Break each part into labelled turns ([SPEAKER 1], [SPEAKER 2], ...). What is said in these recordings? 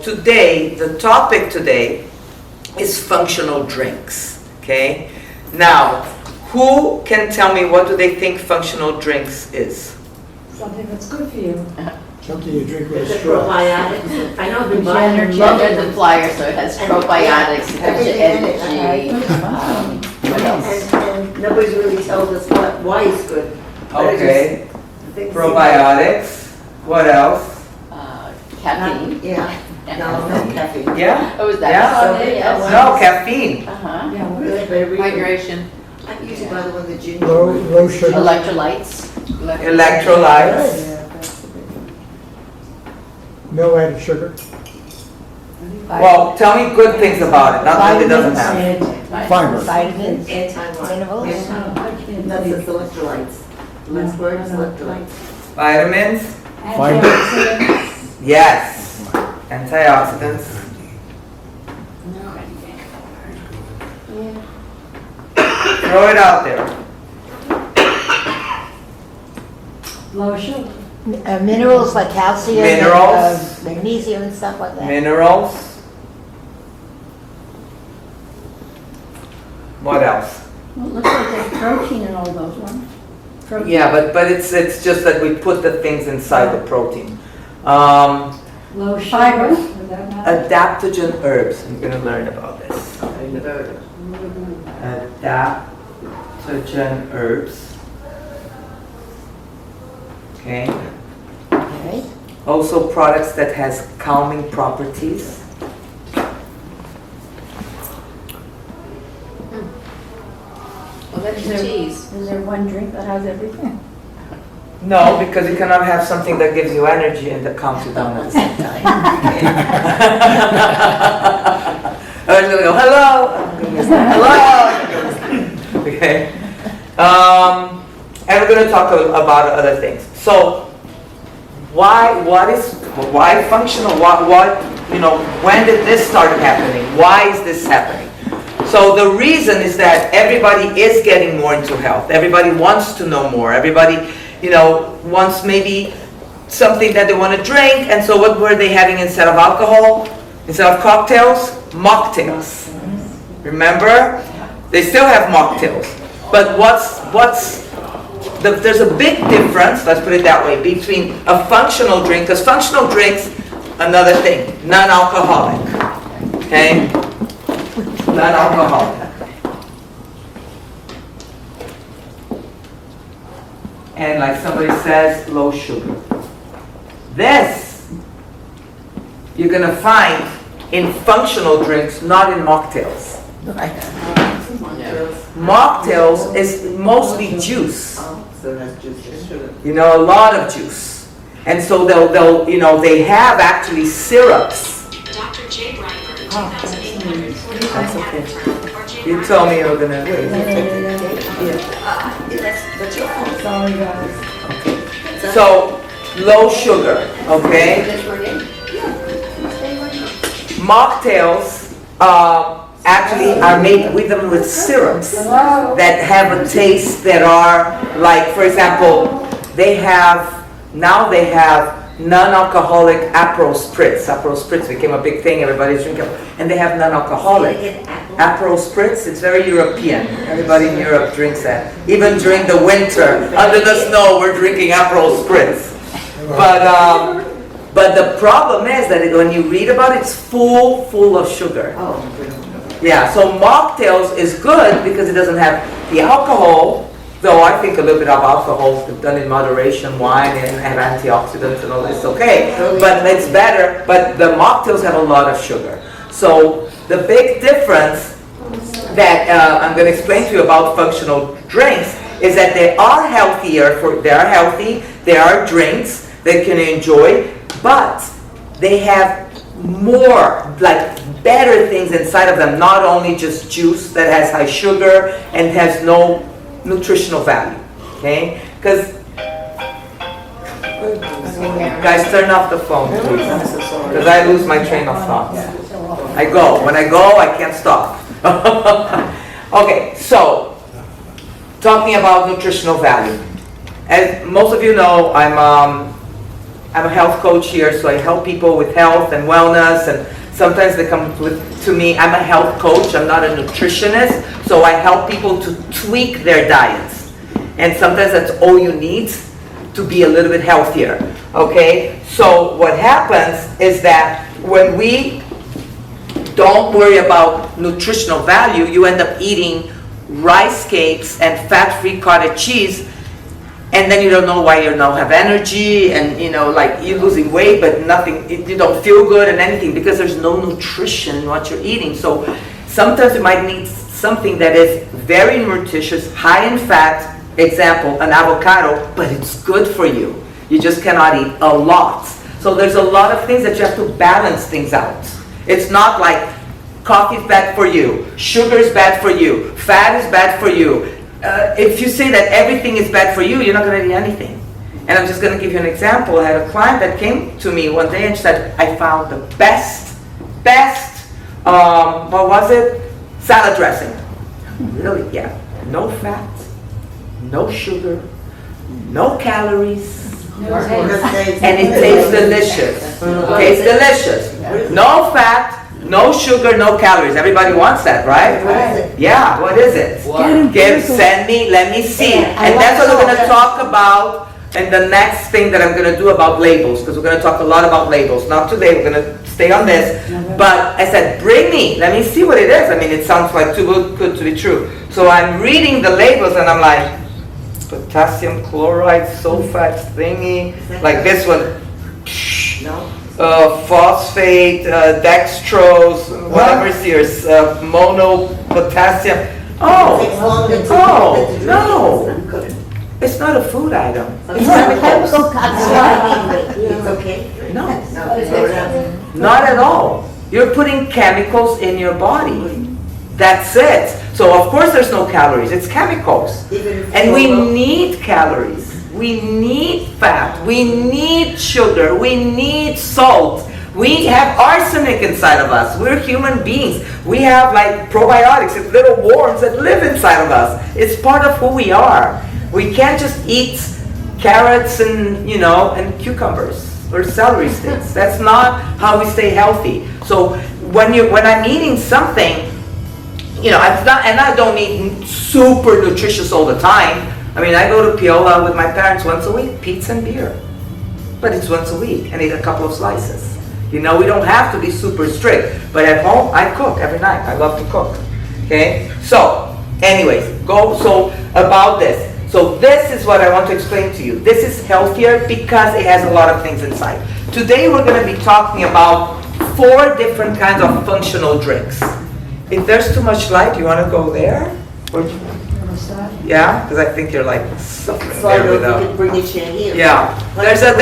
[SPEAKER 1] today, the topic today is functional drinks, okay? Now, who can tell me what do they think functional drinks is?
[SPEAKER 2] Something that's good for you.
[SPEAKER 3] Something you drink with
[SPEAKER 4] Is
[SPEAKER 3] a
[SPEAKER 4] it
[SPEAKER 3] straw.
[SPEAKER 4] probiotics? I know the
[SPEAKER 2] Energy.
[SPEAKER 4] buyers
[SPEAKER 5] Read the flyer, so it has probiotics, it gives you
[SPEAKER 4] everything in it.
[SPEAKER 5] energy. What else?
[SPEAKER 4] And nobody's really told us why it's good. But I
[SPEAKER 1] Okay,
[SPEAKER 4] just think-
[SPEAKER 1] probiotics, what else?
[SPEAKER 5] Caffeine.
[SPEAKER 4] Yeah, no caffeine.
[SPEAKER 1] Yeah?
[SPEAKER 5] Oh, is
[SPEAKER 1] Yeah.
[SPEAKER 5] that on there? Yes.
[SPEAKER 1] No, caffeine.
[SPEAKER 5] Uh-huh.
[SPEAKER 2] Yeah, what
[SPEAKER 4] Really,
[SPEAKER 2] is
[SPEAKER 4] but I read them.
[SPEAKER 5] Hydration.
[SPEAKER 4] I'm usually by the one that ginger.
[SPEAKER 3] Low sugar.
[SPEAKER 5] Electrolytes.
[SPEAKER 1] Electrolytes.
[SPEAKER 3] No added sugar.
[SPEAKER 1] Well, tell me good things about it, not that it doesn't have.
[SPEAKER 3] Fiber.
[SPEAKER 6] Vitamins,
[SPEAKER 4] Anti-what?
[SPEAKER 6] minerals.
[SPEAKER 4] That's just electrolytes. Last word is electrolytes.
[SPEAKER 1] Vitamins?
[SPEAKER 3] Fiber.
[SPEAKER 2] Antioxidants.
[SPEAKER 1] Yes. Antioxidants. Throw it out there.
[SPEAKER 2] Low sugar.
[SPEAKER 6] Minerals like calcium, and,
[SPEAKER 1] Minerals.
[SPEAKER 6] magnesium and stuff like that.
[SPEAKER 1] Minerals. What else?
[SPEAKER 2] Well, it looks like there's protein in all those ones. Protein.
[SPEAKER 1] Yeah, but it's just that we put the things inside the protein.
[SPEAKER 2] Low sugar. Does that matter?
[SPEAKER 1] Adaptogen herbs. I'm gonna learn about this. Adaptogen herbs. Okay.
[SPEAKER 6] Okay.
[SPEAKER 1] Also products that has calming properties.
[SPEAKER 5] Well, that's your cheese.
[SPEAKER 2] Is there one drink that has everything?
[SPEAKER 1] No, because you cannot have something that gives you energy and that calms you down at the same time. I was gonna go, hello, hello. Okay. And we're gonna talk about other things. So, why functional? When did this start happening? Why is this happening? So the reason is that everybody is getting more into health. Everybody wants to know more. Everybody, wants maybe something that they want to drink. And so what were they having instead of alcohol? Instead of cocktails? Mocktails. Remember? They still have mocktails. But there's a big difference, let's put it that way, between a functional drink, because functional drinks, another thing, non-alcoholic. Okay? Non-alcoholic. And like somebody says, low sugar. This, you're going to find in functional drinks, not in mocktails. Mocktails is mostly juice.
[SPEAKER 4] So that's just sugar.
[SPEAKER 1] A lot of juice. And so they have actually syrups.
[SPEAKER 7] Dr. J. Breimer, 2,845
[SPEAKER 1] Okay. You told me you were gonna.
[SPEAKER 4] That's your fault.
[SPEAKER 2] Sorry, guys.
[SPEAKER 1] So, low sugar, okay? Mocktails actually are made with syrups that have a taste that are like, for example, they have non-alcoholic Aperol Spritz. Aperol Spritz became a big thing, everybody's drinking. And they have non-alcoholic Aperol Spritz. It's very European. Everybody in Europe drinks that. Even during the winter, under the snow, we're drinking Aperol Spritz. But the problem is that when you read about it, it's full of sugar. Yeah, so mocktails is good because it doesn't have the alcohol, though I think a little bit of alcohol done in moderation, wine and have antioxidants and all this, okay. But it's better, but the mocktails have a lot of sugar. So the big difference that I'm going to explain to you about functional drinks is that they are healthier, they are healthy, they are drinks that you can enjoy, but they have more, like better things inside of them, not only just juice that has high sugar and has no nutritional value, okay? Because, guys, turn off the phone, please, because I lose my train of thought. When I go, I can't stop. Okay, so, talking about nutritional value. As most of you know, I'm a health coach here, so I help people with health and wellness, and sometimes they come to me. I'm a health coach, I'm not a nutritionist, so I help people to tweak their diets. And sometimes that's all you need to be a little bit healthier, okay? So what happens is that when we don't worry about nutritional value, you end up eating rice cakes and fat-free cottage cheese, and then you don't know why you don't have energy, and like you're losing weight, but nothing, you don't feel good and anything, because there's no nutrition in what you're eating. So sometimes you might need something that is very nutritious, high in fat, example, an avocado, but it's good for you. You just cannot eat a lot. So there's a lot of things that you have to balance things out. It's not like coffee is bad for you, sugar is bad for you, fat is bad for you. If you say that everything is bad for you, you're not going to eat anything. And I'm just going to give you an example. I had a client that came to me one day and she said, I found the best, what was it? Salad dressing. Really? Yeah. No fat, no sugar, no calories, and it tastes delicious. Tastes delicious. No fat, no sugar, no calories. Everybody wants that, right?
[SPEAKER 4] What is it?
[SPEAKER 1] Yeah, what is it? Send me, let me see. And that's what we're going to talk about in the next thing that I'm going to do about labels, because we're going to talk a lot about labels. Not today, we're going to stay on this. But I said, bring me, let me see what it is. I mean, it sounds like too good to be true. So I'm reading the labels and I'm like, potassium chloride, sulfate thingy, like this one.
[SPEAKER 4] No?
[SPEAKER 1] Phosphate, dextrose, whatever's here, monopotassium. No, it's not a food item. It's chemicals.
[SPEAKER 4] It's okay?
[SPEAKER 1] No,
[SPEAKER 4] No.
[SPEAKER 1] not at all. You're putting chemicals in your body. That's it. So of course there's no calories, it's chemicals. And we need calories. We need fat, we need sugar, we need salt. We have arsenic inside of us. We're human beings. We have like probiotics, it's little worms that live inside of us. It's part of who we are. We can't just eat carrots and and cucumbers or celery sticks. That's not how we stay healthy. So when I'm eating something, and I don't eat super nutritious all the time. I mean, I go to Piola with my parents once a week, pizza and beer. But it's once a week, and eat a couple of slices. We don't have to be super strict. But at home, I cook every night. I love to cook. Okay? So, anyways, about this. So this is what I want to explain to you. This is healthier because it has a lot of things inside. Today we're going to be talking about 4 different kinds of functional drinks. If there's too much light, you want to go there? Yeah, because I think you're like suffering
[SPEAKER 4] So I
[SPEAKER 1] there
[SPEAKER 4] know if
[SPEAKER 1] without.
[SPEAKER 4] you could bring a chair here.
[SPEAKER 1] Yeah, there's a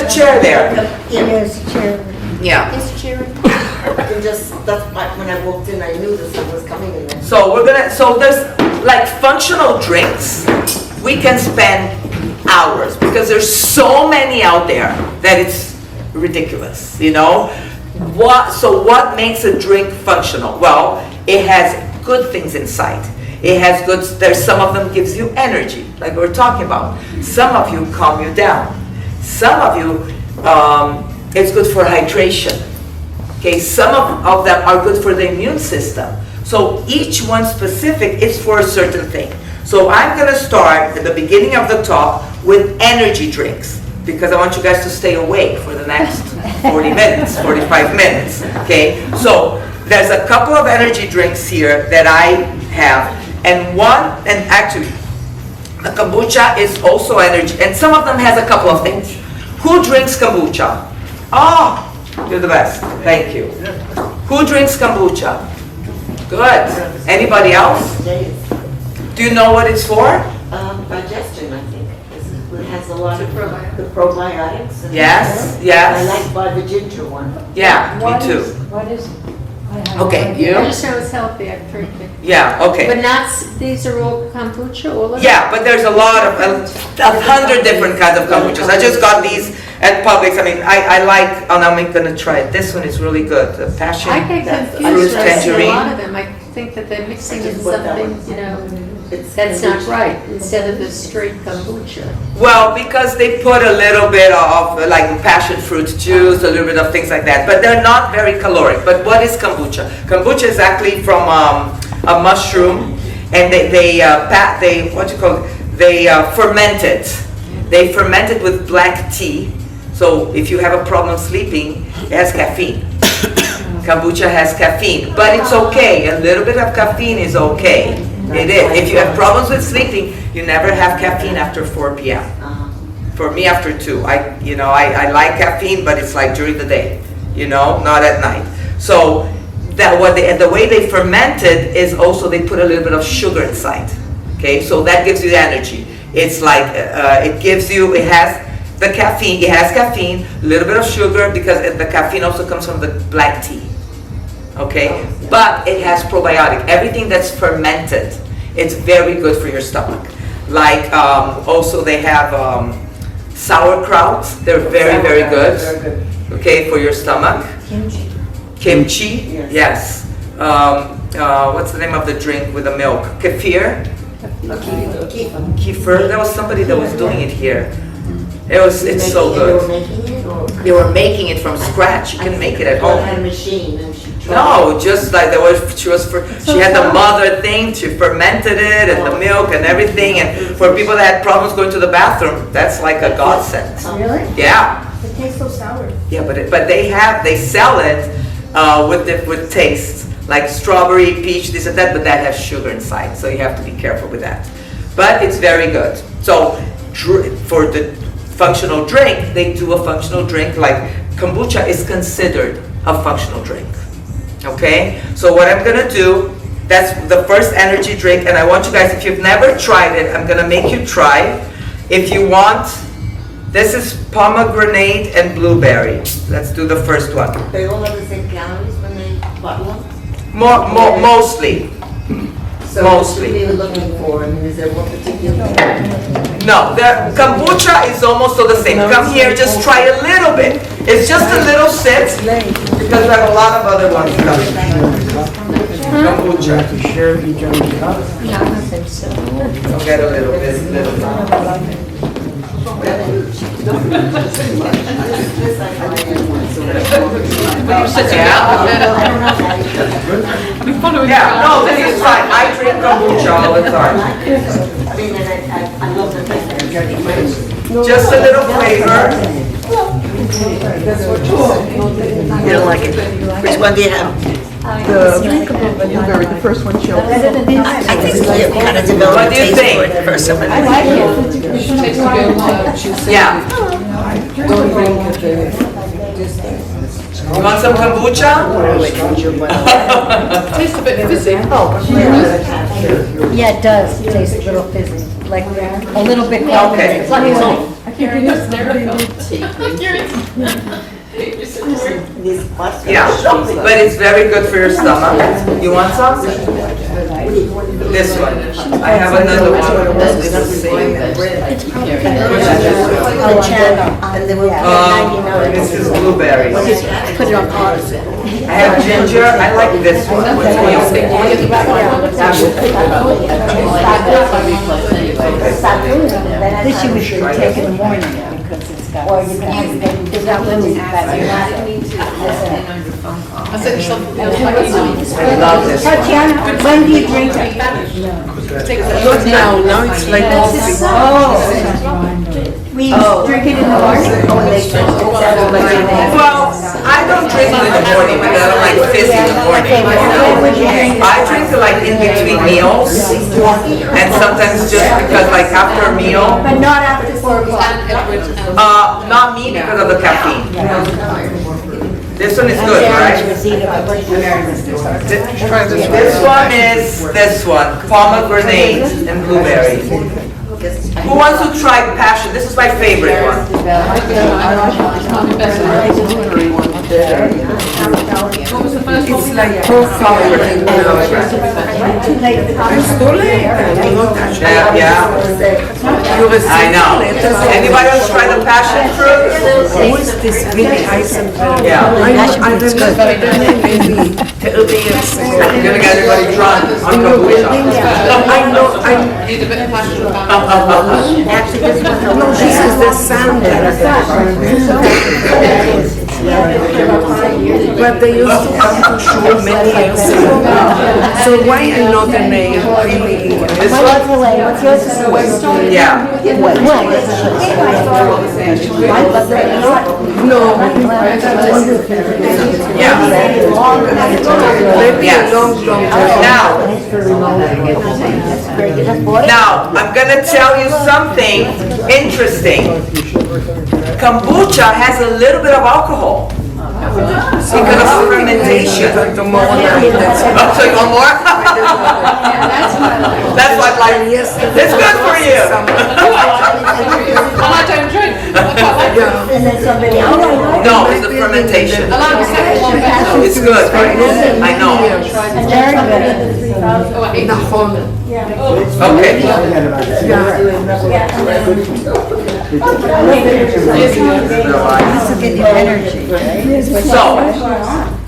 [SPEAKER 1] chair there.
[SPEAKER 6] There's a chair.
[SPEAKER 1] Yeah.
[SPEAKER 4] And that's why when I walked in, I knew the sun was coming in there.
[SPEAKER 1] So there's like functional drinks. We can spend hours because there's so many out there that it's ridiculous. What makes a drink functional? Well, it has good things inside. It has there's some of them gives you energy, like we're talking about. Some of you calm you down. Some of you, it's good for hydration. Okay, some of them are good for the immune system. So each one specific is for a certain thing. So I'm going to start at the beginning of the talk with energy drinks, because I want you guys to stay awake for the next 40 minutes, 45 minutes. Okay, so there's a couple of energy drinks here that I have. And actually, the kombucha is also energy, and some of them has a couple of things. Who drinks kombucha? Oh, you're the best. Thank you. Who drinks kombucha? Good. Anybody else? Do you know what it's for?
[SPEAKER 4] Digestion, I think. It has a lot of the probiotics.
[SPEAKER 1] Yes,
[SPEAKER 4] I
[SPEAKER 1] yes.
[SPEAKER 4] like by the ginger one.
[SPEAKER 1] Yeah, me too.
[SPEAKER 2] What is it?
[SPEAKER 1] Okay, you?
[SPEAKER 8] I just know it's healthy, I've heard it.
[SPEAKER 1] Yeah, okay.
[SPEAKER 8] But these are all kombucha, all of them?
[SPEAKER 1] Yeah, but there's a lot of, 100 different kinds of kombuchas. I just got these at Publix. I mean, I like, and I'm going to try it. This one is really good. The passion
[SPEAKER 8] I get
[SPEAKER 1] fruit
[SPEAKER 8] confused when I see a
[SPEAKER 1] tangerine.
[SPEAKER 8] lot of them. I think that they're mixing in something, That's not right, instead of the straight kombucha.
[SPEAKER 1] Well, because they put a little bit of like passion fruit juice, a little bit of things like that, but they're not very caloric. But what is kombucha? Kombucha is actually from a mushroom, and they ferment it. They ferment it with black tea. So if you have a problem sleeping, it has caffeine. Kombucha has caffeine, but it's okay. A little bit of caffeine is okay. It is. If you have problems with sleeping, you never have caffeine after 4 p.m. For me, after 2. I like caffeine, but it's like during the day, not at night. So the way they ferment it is also they put a little bit of sugar inside. Okay, so that gives you the energy. It's like it has the caffeine. It has caffeine, a little bit of sugar because the caffeine also comes from the black tea. Okay, but it has probiotic. Everything that's fermented, it's very good for your stomach. Like also they have sauerkraut. They're very, very good. Okay, for your stomach. Kimchi. Yes. What's the name of the drink with the milk? Kefir. Kefir. There was somebody that was doing it here. It's so good. They were making it from scratch. You can make it at home.
[SPEAKER 4] Had a machine and she tried.
[SPEAKER 1] No, just like she had the mother thing, she fermented it and the milk and everything, and for people that had problems going to the bathroom, that's like a godsend.
[SPEAKER 2] Really?
[SPEAKER 1] Yeah.
[SPEAKER 2] It tastes so sour.
[SPEAKER 1] Yeah, but they sell it with tastes, like strawberry, peach, this and that, but that has sugar inside, so you have to be careful with that. But it's very good. So for the functional drink, they do a functional drink, like kombucha is considered a functional drink. Okay? So what I'm gonna do, that's the first energy drink, and I want you guys, if you've never tried it, I'm gonna make you try. If you want, this is pomegranate and blueberry. Let's do the first one.
[SPEAKER 4] They all have the same calories when they bottle them?
[SPEAKER 1] Mostly.
[SPEAKER 4] So
[SPEAKER 1] Mostly.
[SPEAKER 4] what are you looking for? I mean, is there one particular?
[SPEAKER 1] No, the kombucha is almost all the same. Come here, just try a little bit. It's just a little sip, because I have a lot of other ones coming.
[SPEAKER 3] You have
[SPEAKER 1] Kombucha.
[SPEAKER 3] to share each other's cups.
[SPEAKER 1] I'll get a little bit. Yeah, no, this is fine. I drink kombucha all the time.
[SPEAKER 4] I mean, and I love the fact that
[SPEAKER 1] Just a little flavor.
[SPEAKER 4] you don't like it. Which one do you have?
[SPEAKER 9] Blueberry, the first one chilled.
[SPEAKER 4] I think you kind of developed
[SPEAKER 1] What
[SPEAKER 4] a
[SPEAKER 1] do you
[SPEAKER 4] taste
[SPEAKER 1] think?
[SPEAKER 4] for it the first time.
[SPEAKER 2] I like it.
[SPEAKER 1] Yeah. You want some kombucha?
[SPEAKER 8] Tastes a bit fizzy.
[SPEAKER 2] Yeah, it does. It tastes a little fizzy, like a little bit.
[SPEAKER 1] Okay.
[SPEAKER 2] It's like
[SPEAKER 1] Yeah, but it's very good for your stomach. You want some? This one. I have another one. It's the same. This is blueberry.
[SPEAKER 2] Put it on pause.
[SPEAKER 1] I have ginger. I like this one. What do you think?
[SPEAKER 2] This you should take in the morning because it's got. Or you can have it's got lemon.
[SPEAKER 1] I love this one.
[SPEAKER 2] Tatiana, when do you drink it?
[SPEAKER 9] Now it's like
[SPEAKER 2] We drink it in the morning.
[SPEAKER 1] Well, I don't drink it in the morning because I don't like fizz in the morning. I drink it like in between meals, and sometimes just because like after a meal.
[SPEAKER 2] But not after 4 o'clock.
[SPEAKER 1] Not me because of the caffeine. This one is good, right? This one is this one, pomegranate and blueberry. Who wants to try passion? This is my favorite one.
[SPEAKER 9] it's like profile.
[SPEAKER 1] Yeah, yeah.
[SPEAKER 9] you receive
[SPEAKER 1] I know.
[SPEAKER 9] letters.
[SPEAKER 1] Anybody else try the passion fruit?
[SPEAKER 9] Who is this really Heisenberg?
[SPEAKER 1] Yeah.
[SPEAKER 9] I remember the name maybe 30 years ago.
[SPEAKER 1] You're gonna get everybody drunk on kombucha.
[SPEAKER 9] I know,
[SPEAKER 5] Need a bit of passion.
[SPEAKER 9] no, this is the sound that but they used to come to show many years ago. So why I know the name really?
[SPEAKER 1] This one?
[SPEAKER 6] What's yours?
[SPEAKER 1] Yeah.
[SPEAKER 9] No,
[SPEAKER 1] Yeah.
[SPEAKER 9] maybe
[SPEAKER 1] Yes.
[SPEAKER 9] a long time.
[SPEAKER 1] Now, I'm gonna tell you something interesting. Kombucha has a little bit of alcohol because of fermentation. Oh, so you want more? That's why I'm like, it's good for you.
[SPEAKER 5] Well, I don't drink.
[SPEAKER 6] And then somebody else.
[SPEAKER 1] No, it's the fermentation.
[SPEAKER 5] I like the second one better.
[SPEAKER 1] It's good, right? I know.
[SPEAKER 5] Oh, I hate
[SPEAKER 9] The whole,
[SPEAKER 1] Okay.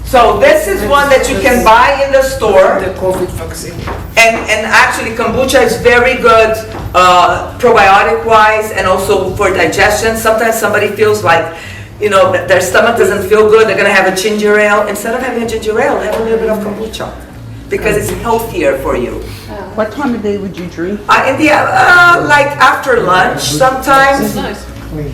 [SPEAKER 1] So this is one that you can buy in the store.
[SPEAKER 9] the COVID vaccine.
[SPEAKER 1] And actually kombucha is very good probiotic wise and also for digestion. Sometimes somebody feels like, you know, that their stomach doesn't feel good, they're gonna have a ginger ale. Instead of having a ginger ale, have a little bit of kombucha because it's healthier for you.
[SPEAKER 3] What time of day would you drink?
[SPEAKER 1] Like after lunch sometimes.
[SPEAKER 5] nice.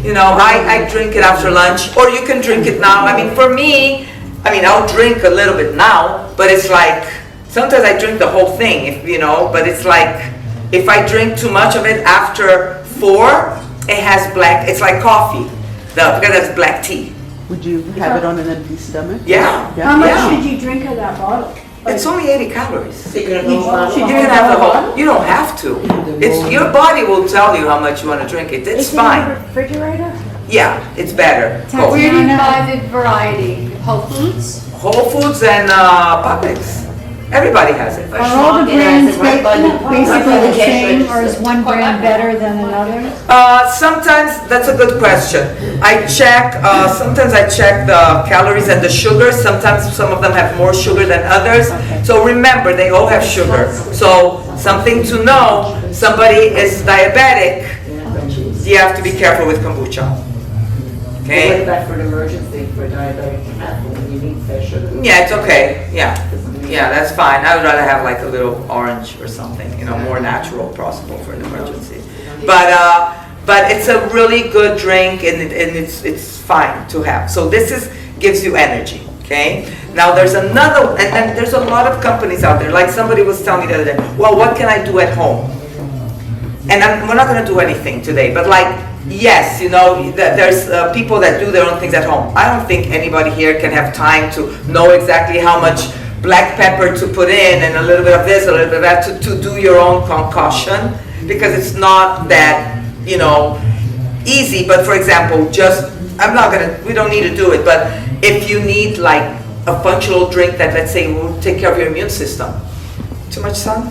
[SPEAKER 1] You know, I drink it after lunch, or you can drink it now. I mean, for me, I'll drink a little bit now, but it's like, sometimes I drink the whole thing, if you know, but it's like, if I drink too much of it after 4, it has black, it's like coffee, because that's black tea.
[SPEAKER 3] Would you have it on an empty stomach?
[SPEAKER 1] Yeah.
[SPEAKER 2] How much
[SPEAKER 1] Yeah.
[SPEAKER 2] should you drink of that bottle?
[SPEAKER 1] It's only 80 calories.
[SPEAKER 4] You're gonna go
[SPEAKER 1] You can have the whole, you don't have to. It's, your body will tell you how much you want to drink it, it's
[SPEAKER 2] Is it in the
[SPEAKER 1] fine.
[SPEAKER 2] refrigerator?
[SPEAKER 1] Yeah, it's better. Go.
[SPEAKER 8] Where do you buy the variety? Whole Foods?
[SPEAKER 1] Whole Foods and Publix. Everybody has it.
[SPEAKER 2] Are all the brands basically the same, or is one
[SPEAKER 5] Quite
[SPEAKER 2] brand
[SPEAKER 5] like that.
[SPEAKER 2] better than another?
[SPEAKER 1] Sometimes, that's a good question. I check, sometimes I check the calories and the sugar. Sometimes some of them have more sugar than others. So remember, they all have sugar. So something to know, somebody is diabetic, you have to be careful with kombucha.
[SPEAKER 4] What
[SPEAKER 1] Okay?
[SPEAKER 4] about for an emergency for diabetic people when you need fresh sugar?
[SPEAKER 1] Yeah, it's okay, yeah. Yeah, that's fine. I would rather have like a little orange or something, you know, more natural possible for an emergency. But it's a really good drink and it's fine to have. So this gives you energy, okay? Now there's another, and there's a lot of companies out there. Like somebody was telling me the other day, well, what can I do at home? And we're not gonna do anything today, but like, yes, you know, there's people that do their own things at home. I don't think anybody here can have time to know exactly how much black pepper to put in and a little bit of this, a little bit of that to do your own concoction, because it's not that, you know, easy. But for example, we don't need to do it, but if you need like a functional drink that, let's say, will take care of your immune system. Too much sun?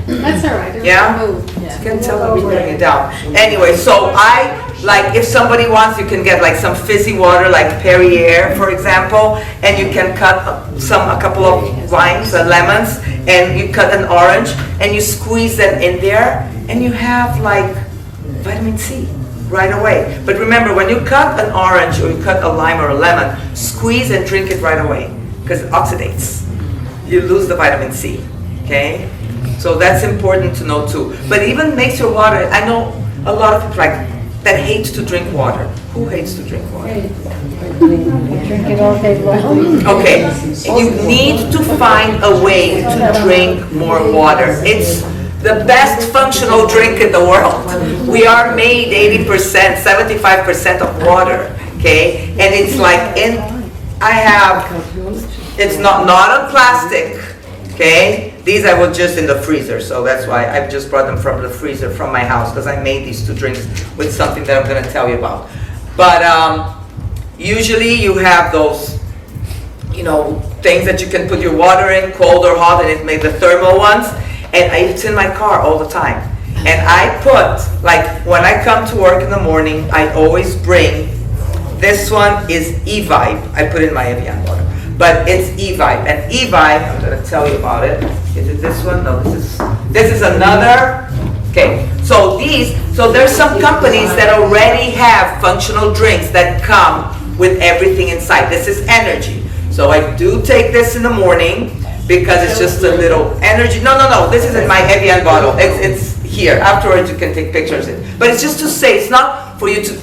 [SPEAKER 8] That's all right.
[SPEAKER 1] Yeah? You can tell that we're bringing it down. Anyway, so if somebody wants, you can get like some fizzy water, like Perrier, for example, and you can cut a couple of limes and lemons, and you cut an orange, and you squeeze them in there, and you have like vitamin C right away. But remember, when you cut an orange, or you cut a lime or a lemon, squeeze and drink it right away, because it oxidates. You lose the vitamin C, okay? So that's important to know too. But even makes your water, I know a lot of people that hate to drink water. Who hates to drink water?
[SPEAKER 2] Drink it all day long.
[SPEAKER 1] Okay, you need to find a way to drink more water. It's the best functional drink in the world. We are made 80%, 75% of water, okay? And it's like it's not on plastic, okay? These I was just in the freezer, so that's why I just brought them from the freezer from my house, because I made these 2 drinks with something that I'm going to tell you about. But usually you have those, you know, things that you can put your water in, cold or hot, and it made the thermal ones, and it's in my car all the time. And I put, like, when I come to work in the morning, I always bring, this one is E-Vibe. I put in my Evian water. But it's E-Vibe. And E-Vibe, I'm going to tell you about it. Is it this one? No, this is another. Okay, so there's some companies that already have functional drinks that come with everything inside. This is energy. So I do take this in the morning because it's just a little energy. No, this is in my Evian bottle. It's here. Afterwards you can take pictures of it. But it's just to say, it's not for you to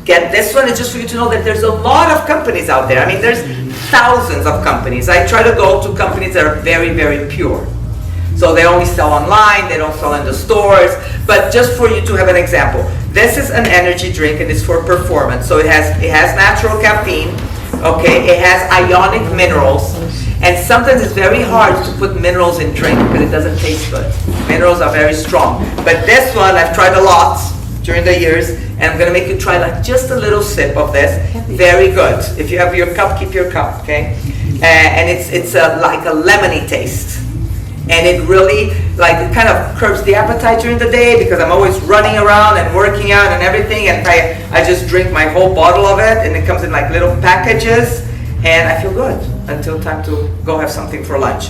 [SPEAKER 1] get this one, it's just for you to know that there's a lot of companies out there. I mean, there's thousands of companies. I try to go to companies that are very, very pure. So they only sell online, they don't sell in the stores. But just for you to have an example, this is an energy drink and it's for performance. So it has natural caffeine, okay? It has ionic minerals. And sometimes it's very hard to put minerals in drink because it doesn't taste good. Minerals are very strong. But this one, I've tried a lot during the years, and I'm gonna make you try like just a little sip of this. Very good. If you have your cup, keep your cup, okay? And it's like a lemony taste. And it really, like, it kind of curbs the appetite during the day because I'm always running around and working out and everything, and I just drink my whole bottle of it, and it comes in like little packages, and I feel good until time to go have something for lunch.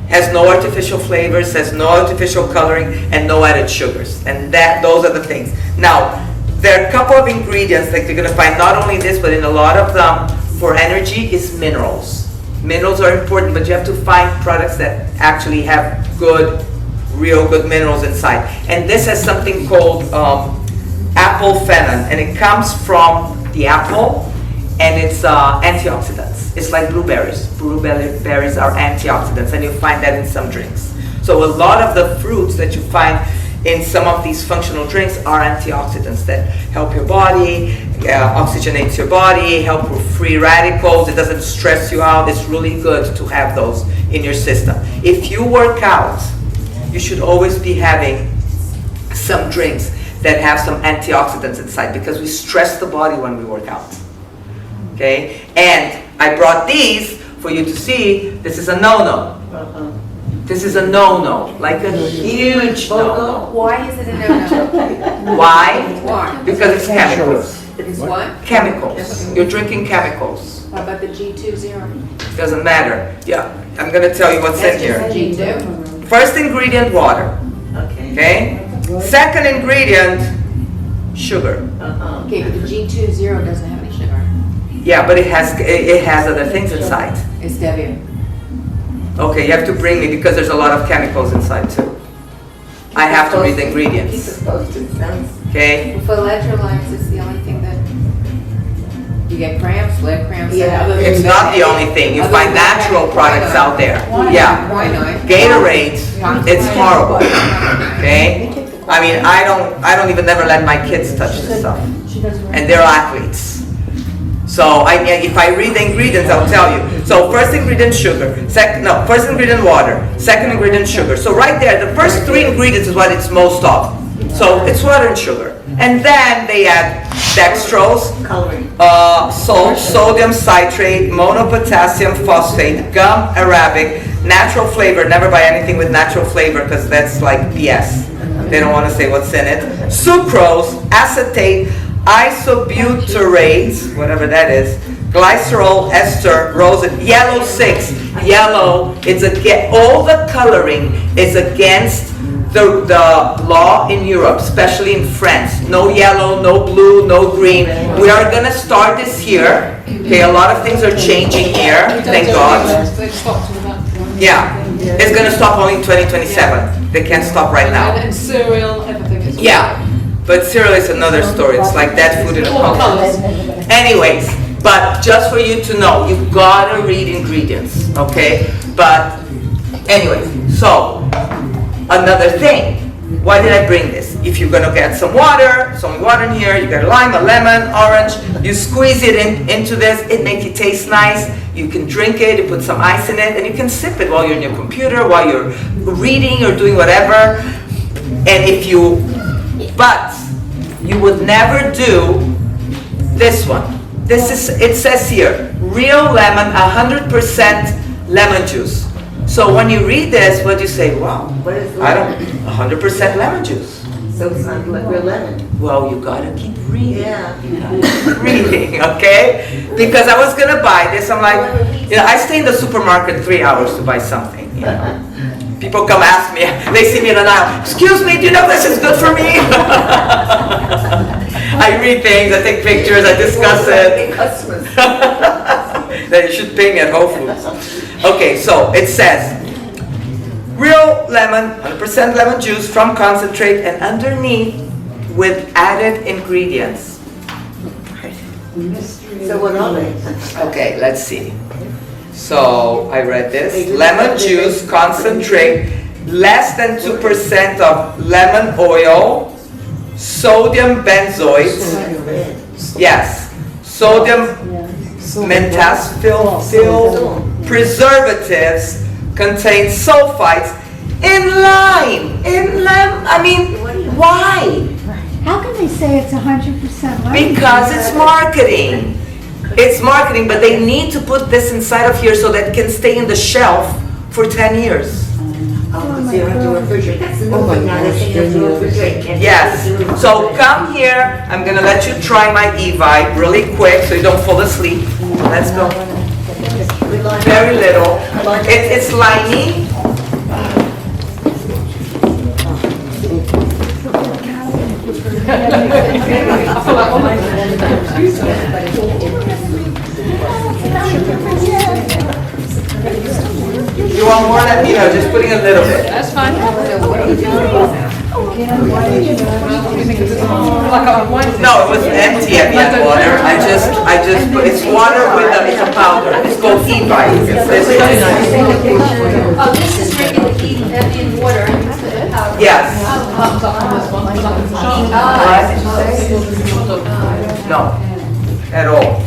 [SPEAKER 1] Has no artificial flavors, has no artificial coloring, and no added sugars. And those are the things. Now, there are a couple of ingredients that you're gonna find, not only this, but in a lot of them, for energy, is minerals. Minerals are important, but you have to find products that actually have good, real good minerals inside. And this has something called apple phenol, and it comes from the apple, and it's antioxidants. It's like blueberries. Blueberries are antioxidants, and you'll find that in some drinks. So a lot of the fruits that you find in some of these functional drinks are antioxidants that help your body, oxygenates your body, help with free radicals. It doesn't stress you out. It's really good to have those in your system. If you work out, you should always be having some drinks that have some antioxidants inside because we stress the body when we work out. Okay? And I brought these for you to see. This is a no-no. This is a no-no, like a huge no-no.
[SPEAKER 8] Why is it a no-no?
[SPEAKER 1] Why?
[SPEAKER 8] Why?
[SPEAKER 1] Because it's chemicals.
[SPEAKER 8] It's what?
[SPEAKER 1] Chemicals. You're drinking chemicals.
[SPEAKER 8] How about the G20?
[SPEAKER 1] Doesn't matter. Yeah, I'm gonna tell you what's in here.
[SPEAKER 8] G2?
[SPEAKER 1] First ingredient, water. Okay? Second ingredient, sugar.
[SPEAKER 8] Okay, but the G20 doesn't have any sugar.
[SPEAKER 1] Yeah, but it has other things inside.
[SPEAKER 8] It's stevia.
[SPEAKER 1] Okay, you have to bring me because there's a lot of chemicals inside too. I have to read the ingredients. Okay?
[SPEAKER 8] For electrolytes, it's the only thing that you get cramps, leg cramps.
[SPEAKER 4] Yeah.
[SPEAKER 1] It's not the only thing. You find natural products out there. Yeah.
[SPEAKER 8] Why not?
[SPEAKER 1] Gatorade, it's horrible. Okay? I mean, I don't even never let my kids touch this stuff. And they're athletes. So if I read the ingredients, I'll tell you. So first ingredient, sugar. First ingredient, water. Second ingredient, sugar. So right there, the first three ingredients is what it's most of. So it's water and sugar. And then they add dextrose, salt, sodium citrate, monopotassium phosphate, gum arabic, natural flavor. Never buy anything with natural flavor because that's like BS. They don't want to say what's in it. Sucrose, acetate, isobutyrate, whatever that is, glycerol, ester, rosin, yellow 6. Yellow, all the coloring is against the law in Europe, especially in France. No yellow, no blue, no green. We are going to start this here. Okay, a lot of things are changing here, thank God. Yeah, it's going to stop only in 2027. They can't stop right now.
[SPEAKER 5] And cereal, everything is.
[SPEAKER 1] Yeah. But cereal is another story. It's like that food in a culture. Anyways, but just for you to know, you gotta read ingredients, okay? But anyways, so another thing. Why did I bring this? If you're gonna get some water in here, you got a lime, a lemon, orange, you squeeze it into this, it makes it taste nice. You can drink it, you put some ice in it, and you can sip it while you're in your computer, while you're reading or doing whatever. But you would never do this one. It says here, real lemon, 100% lemon juice. So when you read this, what do you say? Wow, 100% lemon juice.
[SPEAKER 4] So it's not like real lemon.
[SPEAKER 1] Well, you gotta keep reading.
[SPEAKER 4] Yeah.
[SPEAKER 1] You gotta keep reading, okay? Because I was gonna buy this, I'm like, you know, I stay in the supermarket 3 hours to buy something, you know? People come ask me, they see me in an aisle, excuse me, do you know this is good for me? I read things, I take pictures, I discuss it.
[SPEAKER 4] Customers.
[SPEAKER 1] Then you should pay me at Whole Foods. Okay, so it says, real lemon, 100% lemon juice from concentrate, and underneath with added ingredients.
[SPEAKER 4] So what are they?
[SPEAKER 1] Okay, let's see. So I read this, lemon juice concentrate, less than 2% of lemon oil, sodium benzoate, yes, sodium metaphil, preservatives, contain sulfites in lime. I mean, why?
[SPEAKER 2] How can they say it's 100% lemon?
[SPEAKER 1] Because it's marketing. It's marketing, but they need to put this inside of here so that it can stay in the shelf for 10 years.
[SPEAKER 4] Oh, so you have to refrigerate. That's another thing now, they say you have to refrigerate.
[SPEAKER 1] Yes. So come here. I'm gonna let you try my e-vibe really quick so you don't fall asleep. Let's go. Very little. It's limey. You want more than, you know, just putting a little bit.
[SPEAKER 5] That's fine.
[SPEAKER 1] No, it was empty at the end, water. I just put, it's water with it's a powder. It's called e-vibe.
[SPEAKER 6] Oh, this is regular in water.
[SPEAKER 1] Yes. No, at all.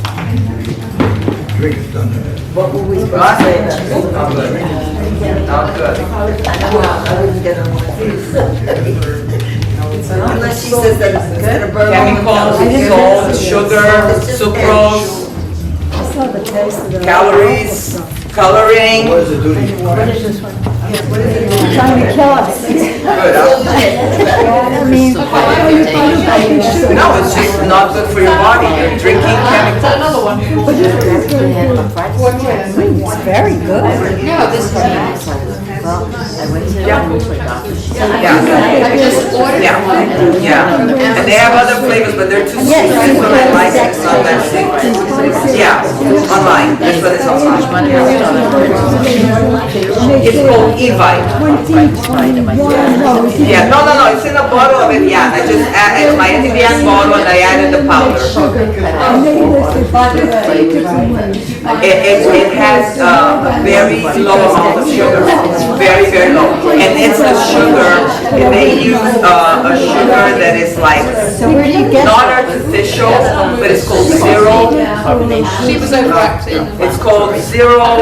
[SPEAKER 4] What were we supposed to say about this?
[SPEAKER 1] Not good. Not good.
[SPEAKER 4] I wouldn't get on one of these. Unless she says that it's gonna burn all the
[SPEAKER 1] Chemicals, salt, sugar, sucrose, calories, coloring.
[SPEAKER 2] Trying to kill us.
[SPEAKER 1] Good, huh?
[SPEAKER 2] I mean,
[SPEAKER 1] No, it's just not good for your body. You're drinking chemicals.
[SPEAKER 5] Another one.
[SPEAKER 2] it's very good.
[SPEAKER 5] No, this is nice.
[SPEAKER 1] Yeah.
[SPEAKER 5] I just ordered
[SPEAKER 1] Yeah.
[SPEAKER 5] one.
[SPEAKER 1] Yeah. And they have other flavors, but they're too sweet. That's what I like. It's not that sweet. Yeah, online. That's what it's online. It's called e-vibe.
[SPEAKER 2] 2021, no, it's
[SPEAKER 1] Yeah, no, it's in a bottle of it, yeah, I just added my Indian bottle and I added the powder.
[SPEAKER 2] and they listed different ways.
[SPEAKER 1] It has a very low amount of sugar, very, very low. And it's a sugar, they use a sugar that is like
[SPEAKER 2] So where do you get
[SPEAKER 1] not artificial, but it's called zero.
[SPEAKER 5] She was overacting.
[SPEAKER 1] It's called zero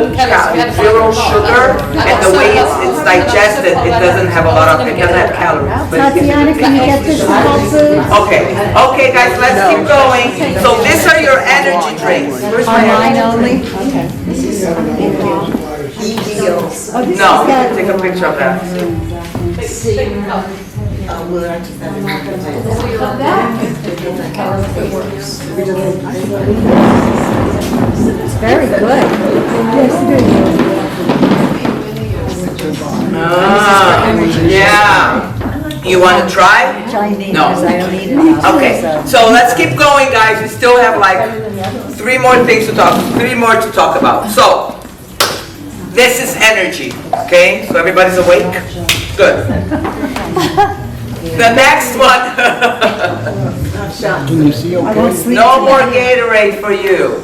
[SPEAKER 1] sugar, and the way it's digested, it doesn't have a lot of, it doesn't have calories. But it can-
[SPEAKER 2] Tatiana, can you get this in Whole Foods?
[SPEAKER 1] Okay, guys, let's keep going. So these are your energy drinks. Where's my
[SPEAKER 2] Online
[SPEAKER 1] energy?
[SPEAKER 2] only?
[SPEAKER 4] EGO.
[SPEAKER 2] Oh, this
[SPEAKER 1] No,
[SPEAKER 2] has got-
[SPEAKER 1] take a picture of that.
[SPEAKER 4] We're actually
[SPEAKER 2] It's very good. Yes, it
[SPEAKER 1] Yeah. You want to try?
[SPEAKER 2] is. Chinese,
[SPEAKER 1] No.
[SPEAKER 2] because I don't eat it.
[SPEAKER 1] Okay, so let's keep going, guys. We still have like three more to talk about. So, this is energy, okay? So everybody's awake? Good. The next one.
[SPEAKER 2] I won't sleep
[SPEAKER 1] No more
[SPEAKER 2] tonight.
[SPEAKER 1] Gatorade for you.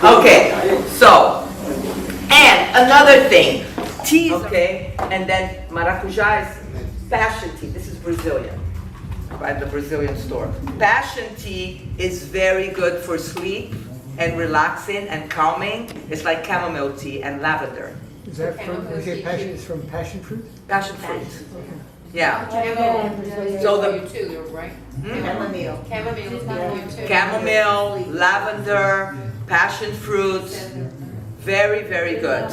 [SPEAKER 1] Okay, so, and another thing, tea, okay, and then maracujá is passion tea. This is Brazilian, at the Brazilian store. Passion tea is very good for sleep and relaxing and calming. It's like chamomile tea and lavender.
[SPEAKER 10] Is that from, you say passion, is from passion fruit?
[SPEAKER 1] Passion fruit. Yeah.
[SPEAKER 5] So
[SPEAKER 1] the-
[SPEAKER 5] you too, you're right.
[SPEAKER 4] Chamomile.
[SPEAKER 5] Chamomile is good for you too.
[SPEAKER 1] Chamomile, lavender, passion fruit, very, very good.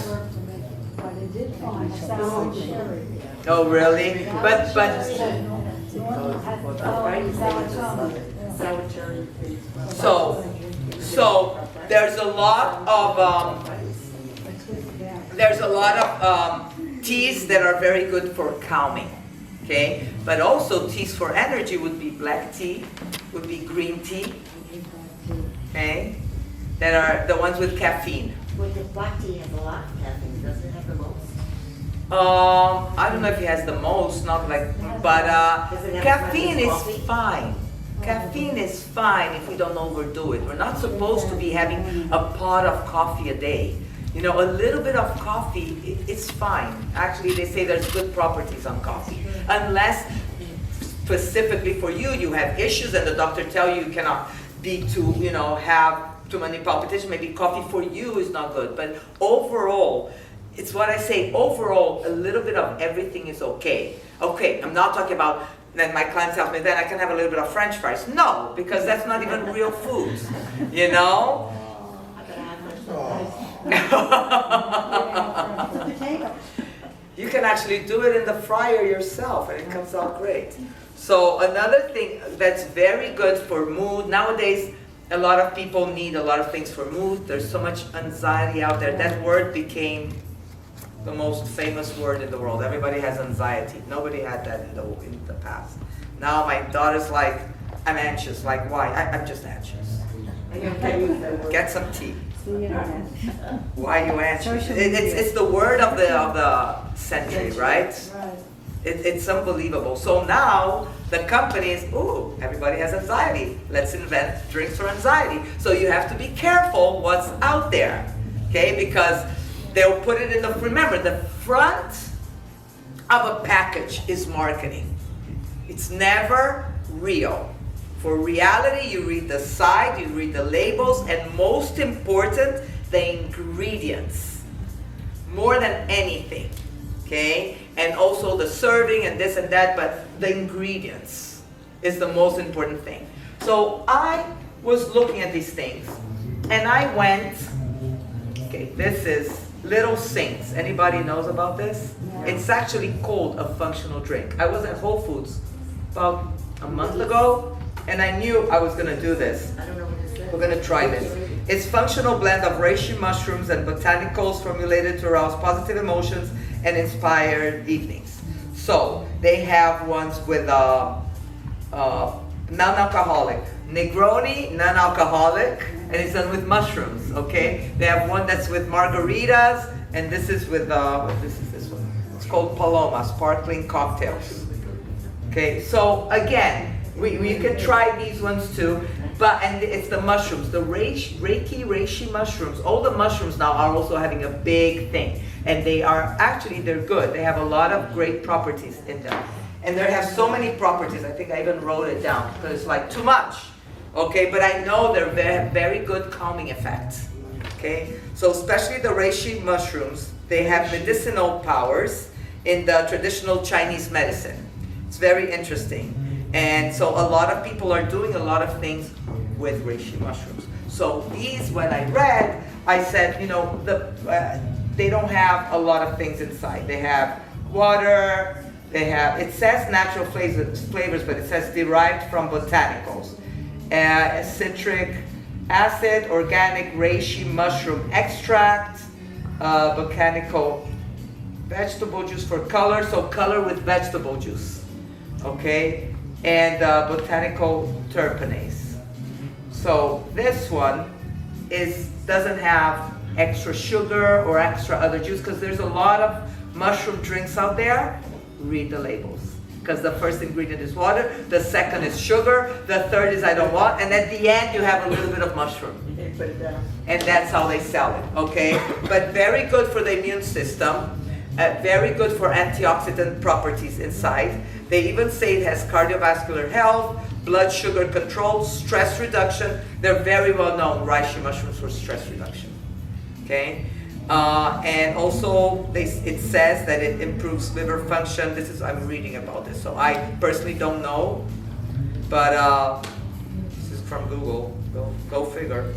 [SPEAKER 1] Oh, really? But, so there's a lot of teas that are very good for calming, okay? But also teas for energy would be black tea, would be green tea, okay? That are the ones with caffeine.
[SPEAKER 4] Well, the black tea has a lot of caffeine, doesn't it have the most?
[SPEAKER 1] I don't know if it has the most, not like, but
[SPEAKER 4] Does it have
[SPEAKER 1] caffeine
[SPEAKER 4] as
[SPEAKER 1] is
[SPEAKER 4] much as coffee?
[SPEAKER 1] fine. Caffeine is fine if we don't overdo it. We're not supposed to be having a pot of coffee a day. You know, a little bit of coffee, it's fine. Actually, they say there's good properties on coffee. Unless specifically for you, you have issues and the doctor tell you cannot be too, have too many palpitations. Maybe coffee for you is not good. But overall, it's what I say, overall, a little bit of everything is okay. Okay, I'm not talking about, then my client tells me, then I can have a little bit of French fries. No, because that's not even real food, you know? You can actually do it in the fryer yourself and it comes out great. So another thing that's very good for mood, nowadays a lot of people need a lot of things for mood. There's so much anxiety out there. That word became the most famous word in the world. Everybody has anxiety. Nobody had that in the past. Now my daughter's like, I'm anxious. Like, why? I'm just anxious. Get some tea. Why are you anxious? It's the word of the century, right? It's unbelievable. So now the companies, ooh, everybody has anxiety. Let's invent drinks for anxiety. So you have to be careful what's out there, okay? Because they'll put it in remember, the front of a package is marketing. It's never real. For reality, you read the side, you read the labels, and most important, the ingredients. More than anything, okay? And also the serving and this and that, but the ingredients is the most important thing. So I was looking at these things, and I went, okay, this is Little Saints. Anybody knows about this? It's actually called a functional drink. I was at Whole Foods about a month ago, and I knew I was gonna do this.
[SPEAKER 4] I don't know what it is.
[SPEAKER 1] We're gonna try this. It's functional blend of reishi mushrooms and botanicals formulated to arouse positive emotions and inspire evenings. So they have ones with non-alcoholic, Negroni, non-alcoholic, and it's done with mushrooms. Okay. They have one that's with margaritas, and this is with this one. It's called Paloma Sparkling Cocktails. Okay. So again, we can try these ones too. And it's the mushrooms, the reishi mushrooms. All the mushrooms now are also having a big thing. And they're good. They have a lot of great properties in them. And they have so many properties, I think I even wrote it down, because it's like too much. Okay, but I know they're very good calming effects. Okay, so especially the reishi mushrooms, they have medicinal powers in the traditional Chinese medicine. It's very interesting. And so a lot of people are doing a lot of things with reishi mushrooms. So these, when I read, I said, they don't have a lot of things inside. They have water, it says natural flavors, but it says derived from botanicals. Citric acid, organic reishi mushroom extract, botanical vegetable juice for color, so color with vegetable juice, okay? And botanical terpenes. So this one doesn't have extra sugar or extra other juice, because there's a lot of mushroom drinks out there. Read the labels, because the first ingredient is water, the second is sugar, the third is I don't want, and at the end you have a little bit of mushroom. And that's how they sell it, okay? But very good for the immune system, very good for antioxidant properties inside. They even say it has cardiovascular health, blood sugar control, stress reduction. They're very well known, reishi mushrooms, for stress reduction, okay? And also, it says that it improves liver function. I'm reading about this, so I personally don't know, but this is from Google. Go figure.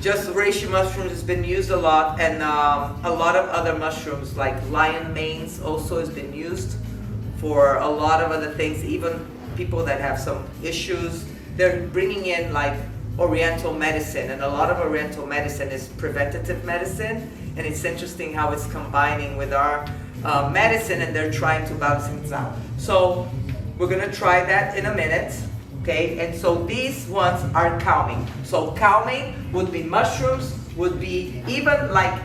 [SPEAKER 1] just reishi mushrooms has been used a lot, and a lot of other mushrooms like lion manes also has been used for a lot of other things. Even people that have some issues, they're bringing in like Oriental medicine, and a lot of Oriental medicine is preventative medicine, and it's interesting how it's combining with our medicine, and they're trying to balance things out. So we're gonna try that in a minute, okay? And so these ones are calming. So calming would be mushrooms, would be even like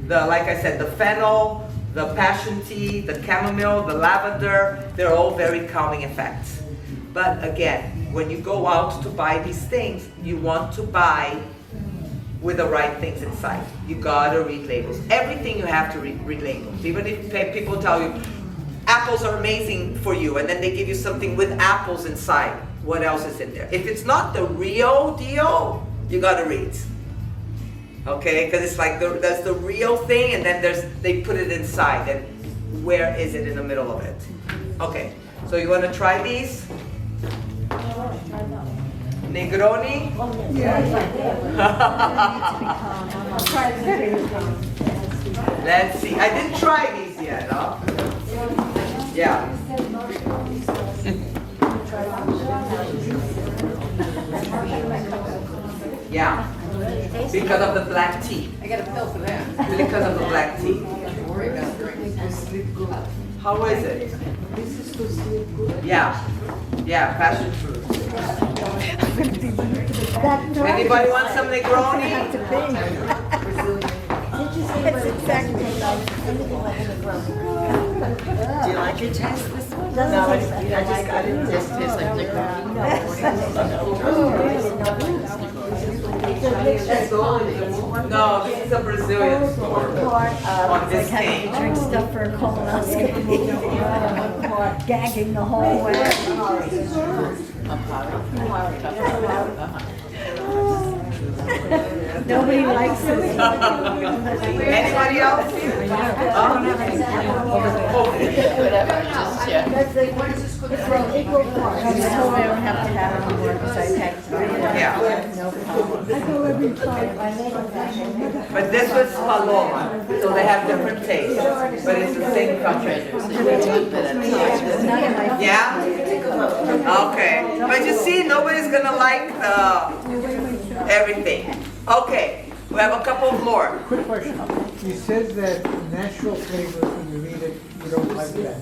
[SPEAKER 1] like I said, the fennel, the passion tea, the chamomile, the lavender, they're all very calming effects. But again, when you go out to buy these things, you want to buy with the right things inside. You gotta read labels. Everything you have to read labels. Even if people tell you, apples are amazing for you, and then they give you something with apples inside. What else is in there? If it's not the real deal, you gotta read. Okay, because it's like there's the real thing, and then they put it inside, and where is it in the middle of it? Okay, so you wanna try these? Negroni? Let's see. I didn't try these yet, huh? Yeah. Yeah. Because of the black tea.
[SPEAKER 8] I got a pill for that.
[SPEAKER 1] Because of the black tea.
[SPEAKER 8] Don't worry about drinking.
[SPEAKER 1] How is it? Yeah. Yeah, passion fruit. Anybody want some Negroni?
[SPEAKER 2] It's exactly like.
[SPEAKER 4] Do you like your test this one?
[SPEAKER 2] No,
[SPEAKER 4] I just got it. This tastes like
[SPEAKER 1] No, this is a Brazilian store on this page.
[SPEAKER 2] Drink stuff for a colonoscopy. Gagging the whole way. Nobody likes it.
[SPEAKER 1] Anybody else?
[SPEAKER 2] I'm just hoping I don't have to have it anymore because I've had three.
[SPEAKER 1] Yeah.
[SPEAKER 2] No problem.
[SPEAKER 1] But this was Paloma, so they have different tastes, but it's the same country. Yeah? Okay. But you see, nobody's gonna like everything. Okay, we have a couple more.
[SPEAKER 10] Quick question. You said that natural flavors, when you read it, you don't like that.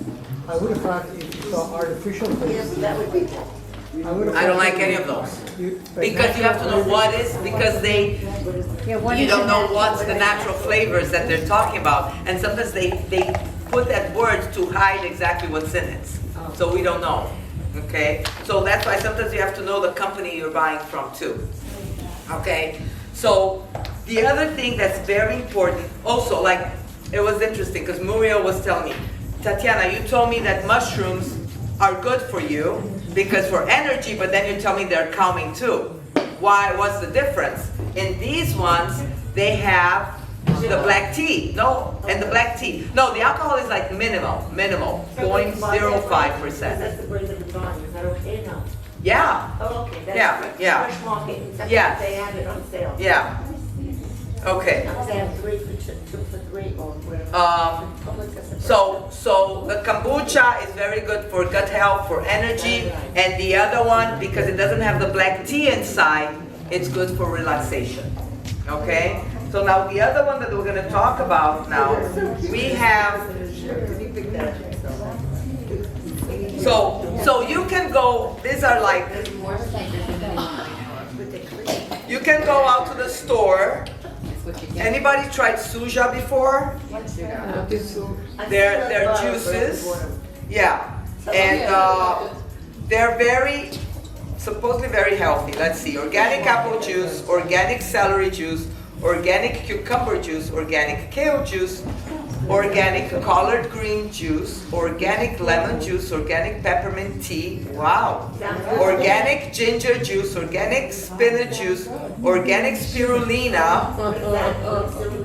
[SPEAKER 10] I would have thought if you saw artificial flavors.
[SPEAKER 4] That would be.
[SPEAKER 1] I don't like any of those. Because you have to know what is, because you don't know what's the natural flavors that they're talking about. And sometimes they put that word to hide exactly what's in it. So we don't know, okay? So that's why sometimes you have to know the company you're buying from too, okay? So the other thing that's very important, also like, it was interesting because Muriel was telling me, Tatiana, you told me that mushrooms are good for you because for energy, but then you tell me they're calming too. Why? What's the difference? In these ones, they have the black tea. No, and the black tea. No, the alcohol is like minimal, 0.05%.
[SPEAKER 4] That's the word of the bond. Is that okay now?
[SPEAKER 1] Yeah,
[SPEAKER 4] Oh, okay. That's
[SPEAKER 1] Yeah.
[SPEAKER 4] Fresh market. That's
[SPEAKER 1] Yeah.
[SPEAKER 4] what they have it on sale.
[SPEAKER 1] yeah. Okay.
[SPEAKER 4] They have 3 for 2 for 3 or whatever.
[SPEAKER 1] So the kombucha is very good for gut health, for energy, and the other one, because it doesn't have the black tea inside, it's good for relaxation. Okay? So now the other one that we're going to talk about now, we have. So you can go. These are like. You can go out to the store. Anybody tried suja before? They're juices. Yeah, and they're supposedly very healthy. Let's see: organic apple juice, organic celery juice, organic cucumber juice, organic kale juice, organic collard green juice, organic lemon juice, organic peppermint tea, wow. Organic ginger juice, organic spinach juice, organic spirulina,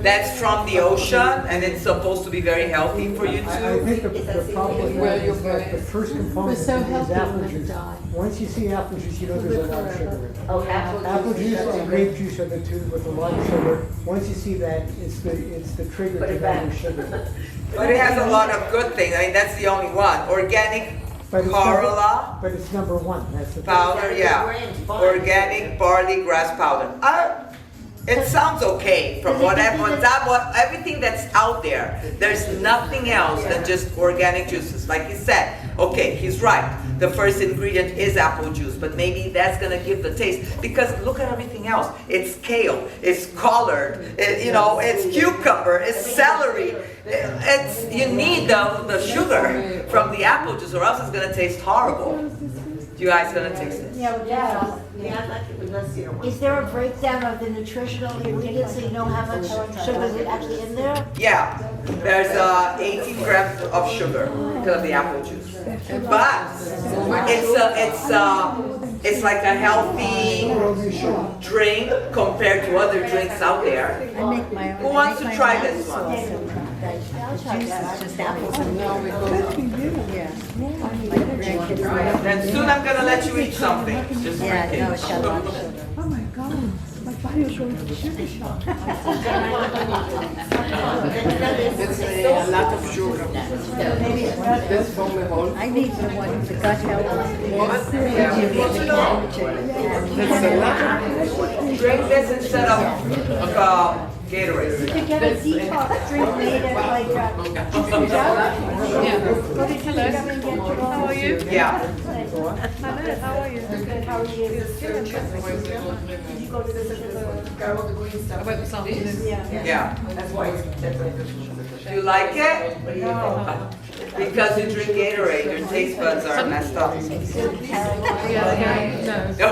[SPEAKER 1] that's from the ocean, and it's supposed to be very healthy for you
[SPEAKER 10] I
[SPEAKER 1] too.
[SPEAKER 10] think the problem is that the first component is apple juice. Once you see apple juice, you know there's a lot of sugar in it.
[SPEAKER 4] Oh, apple.
[SPEAKER 10] Apple juice and grape juice are the two with a lot of sugar. Once you see that, it's the trigger to have sugar.
[SPEAKER 1] But it has a lot of good things, I mean, that's the only one. Organic
[SPEAKER 10] But it's
[SPEAKER 1] Corolla
[SPEAKER 10] But it's number one, that's the thing.
[SPEAKER 1] powder, yeah. Organic barley grass powder. It sounds okay from what everything that's out there. There's nothing else than just organic juices. Like he said, okay, he's right. The first ingredient is apple juice, but maybe that's gonna give the taste. Because look at everything else. It's kale, it's collard, it's cucumber, it's celery. You need the sugar from the apple juice, or else it's gonna taste horrible. You guys gonna taste it?
[SPEAKER 4] Yeah, I'd like it with less syrup.
[SPEAKER 2] Is there a breakdown of the nutritional ingredients so you know how much sugar is actually in there?
[SPEAKER 1] Yeah, there's 18 grams of sugar because of the apple juice. But it's like a healthy drink compared to other drinks out there. Who wants to try this one? Then soon I'm gonna let you eat something. Just drink it.
[SPEAKER 3] Oh my God, my body was going to sugar shock.
[SPEAKER 9] It's a lot of sugar. This from the whole.
[SPEAKER 2] I need the one for gut health.
[SPEAKER 9] It's a lot.
[SPEAKER 1] Drink this instead of Gatorade.
[SPEAKER 2] You could get a detox drink made of like, go to Hello. And get your own.
[SPEAKER 5] How are you?
[SPEAKER 1] Yeah.
[SPEAKER 5] Hello, how are you?
[SPEAKER 2] Good, how are you?
[SPEAKER 5] You go to the I went this afternoon.
[SPEAKER 1] Yeah. You like it? Because you drink Gatorade, your taste buds are messed up.
[SPEAKER 5] Yeah, no.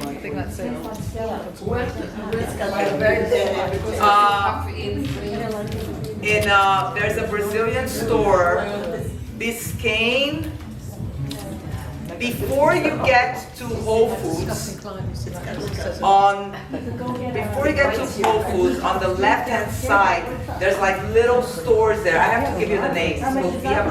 [SPEAKER 5] I think that's it.
[SPEAKER 1] There's a Brazilian store, Biscayne. Before you get to Whole Foods, on the left-hand side, there's like little stores there. I have to give you the names. So Viva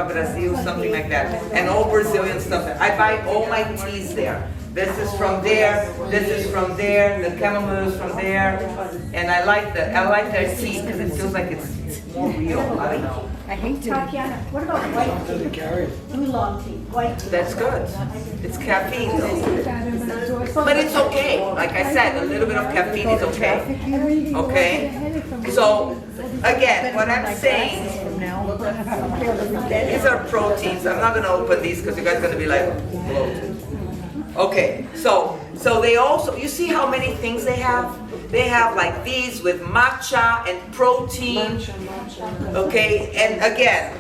[SPEAKER 1] Brasil, something like that. And all Brazilian stuff. I buy all my teas there. This is from there, this is from there, the chamomile is from there. And I like their tea because it feels like it's more real. I don't know.
[SPEAKER 2] I hate Tatiana, what about white tea? Oolong tea, white tea.
[SPEAKER 1] That's good. It's caffeine though. But it's okay. Like I said, a little bit of caffeine is okay. Okay? So, again, what I'm saying, these are proteins. I'm not going to open these because you guys are going to be like, bloated. Okay, so they also, you see how many things they have? They have like these with matcha and protein. Okay, and again,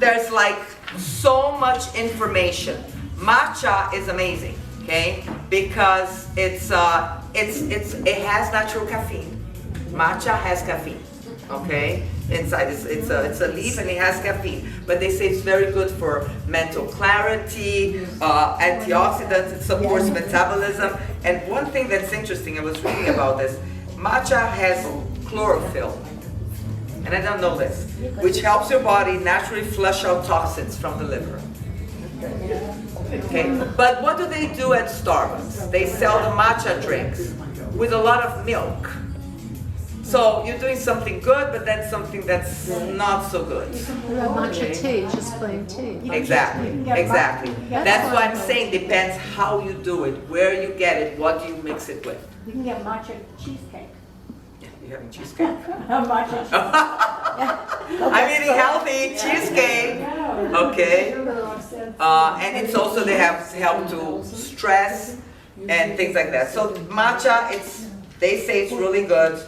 [SPEAKER 1] there's like so much information. Matcha is amazing, okay? Because it has natural caffeine. Matcha has caffeine, okay? Inside, it's a leaf and it has caffeine. But they say it's very good for mental clarity, antioxidants, it supports metabolism. And one thing that's interesting, I was reading about this, matcha has chlorophyll. And I don't know this, which helps your body naturally flush out toxins from the liver. Okay, but what do they do at Starbucks? They sell the matcha drinks with a lot of milk. So you're doing something good, but then something that's not so good.
[SPEAKER 5] Matcha tea, just plain tea.
[SPEAKER 1] Exactly, exactly. That's why I'm saying depends how you do it, where you get it, what do you mix it with.
[SPEAKER 2] You can get matcha cheesecake.
[SPEAKER 1] You're having cheesecake?
[SPEAKER 2] Matcha cheesecake.
[SPEAKER 1] I'm eating healthy cheesecake. Okay. And it's also they have help to stress and things like that. So matcha, they say it's really good.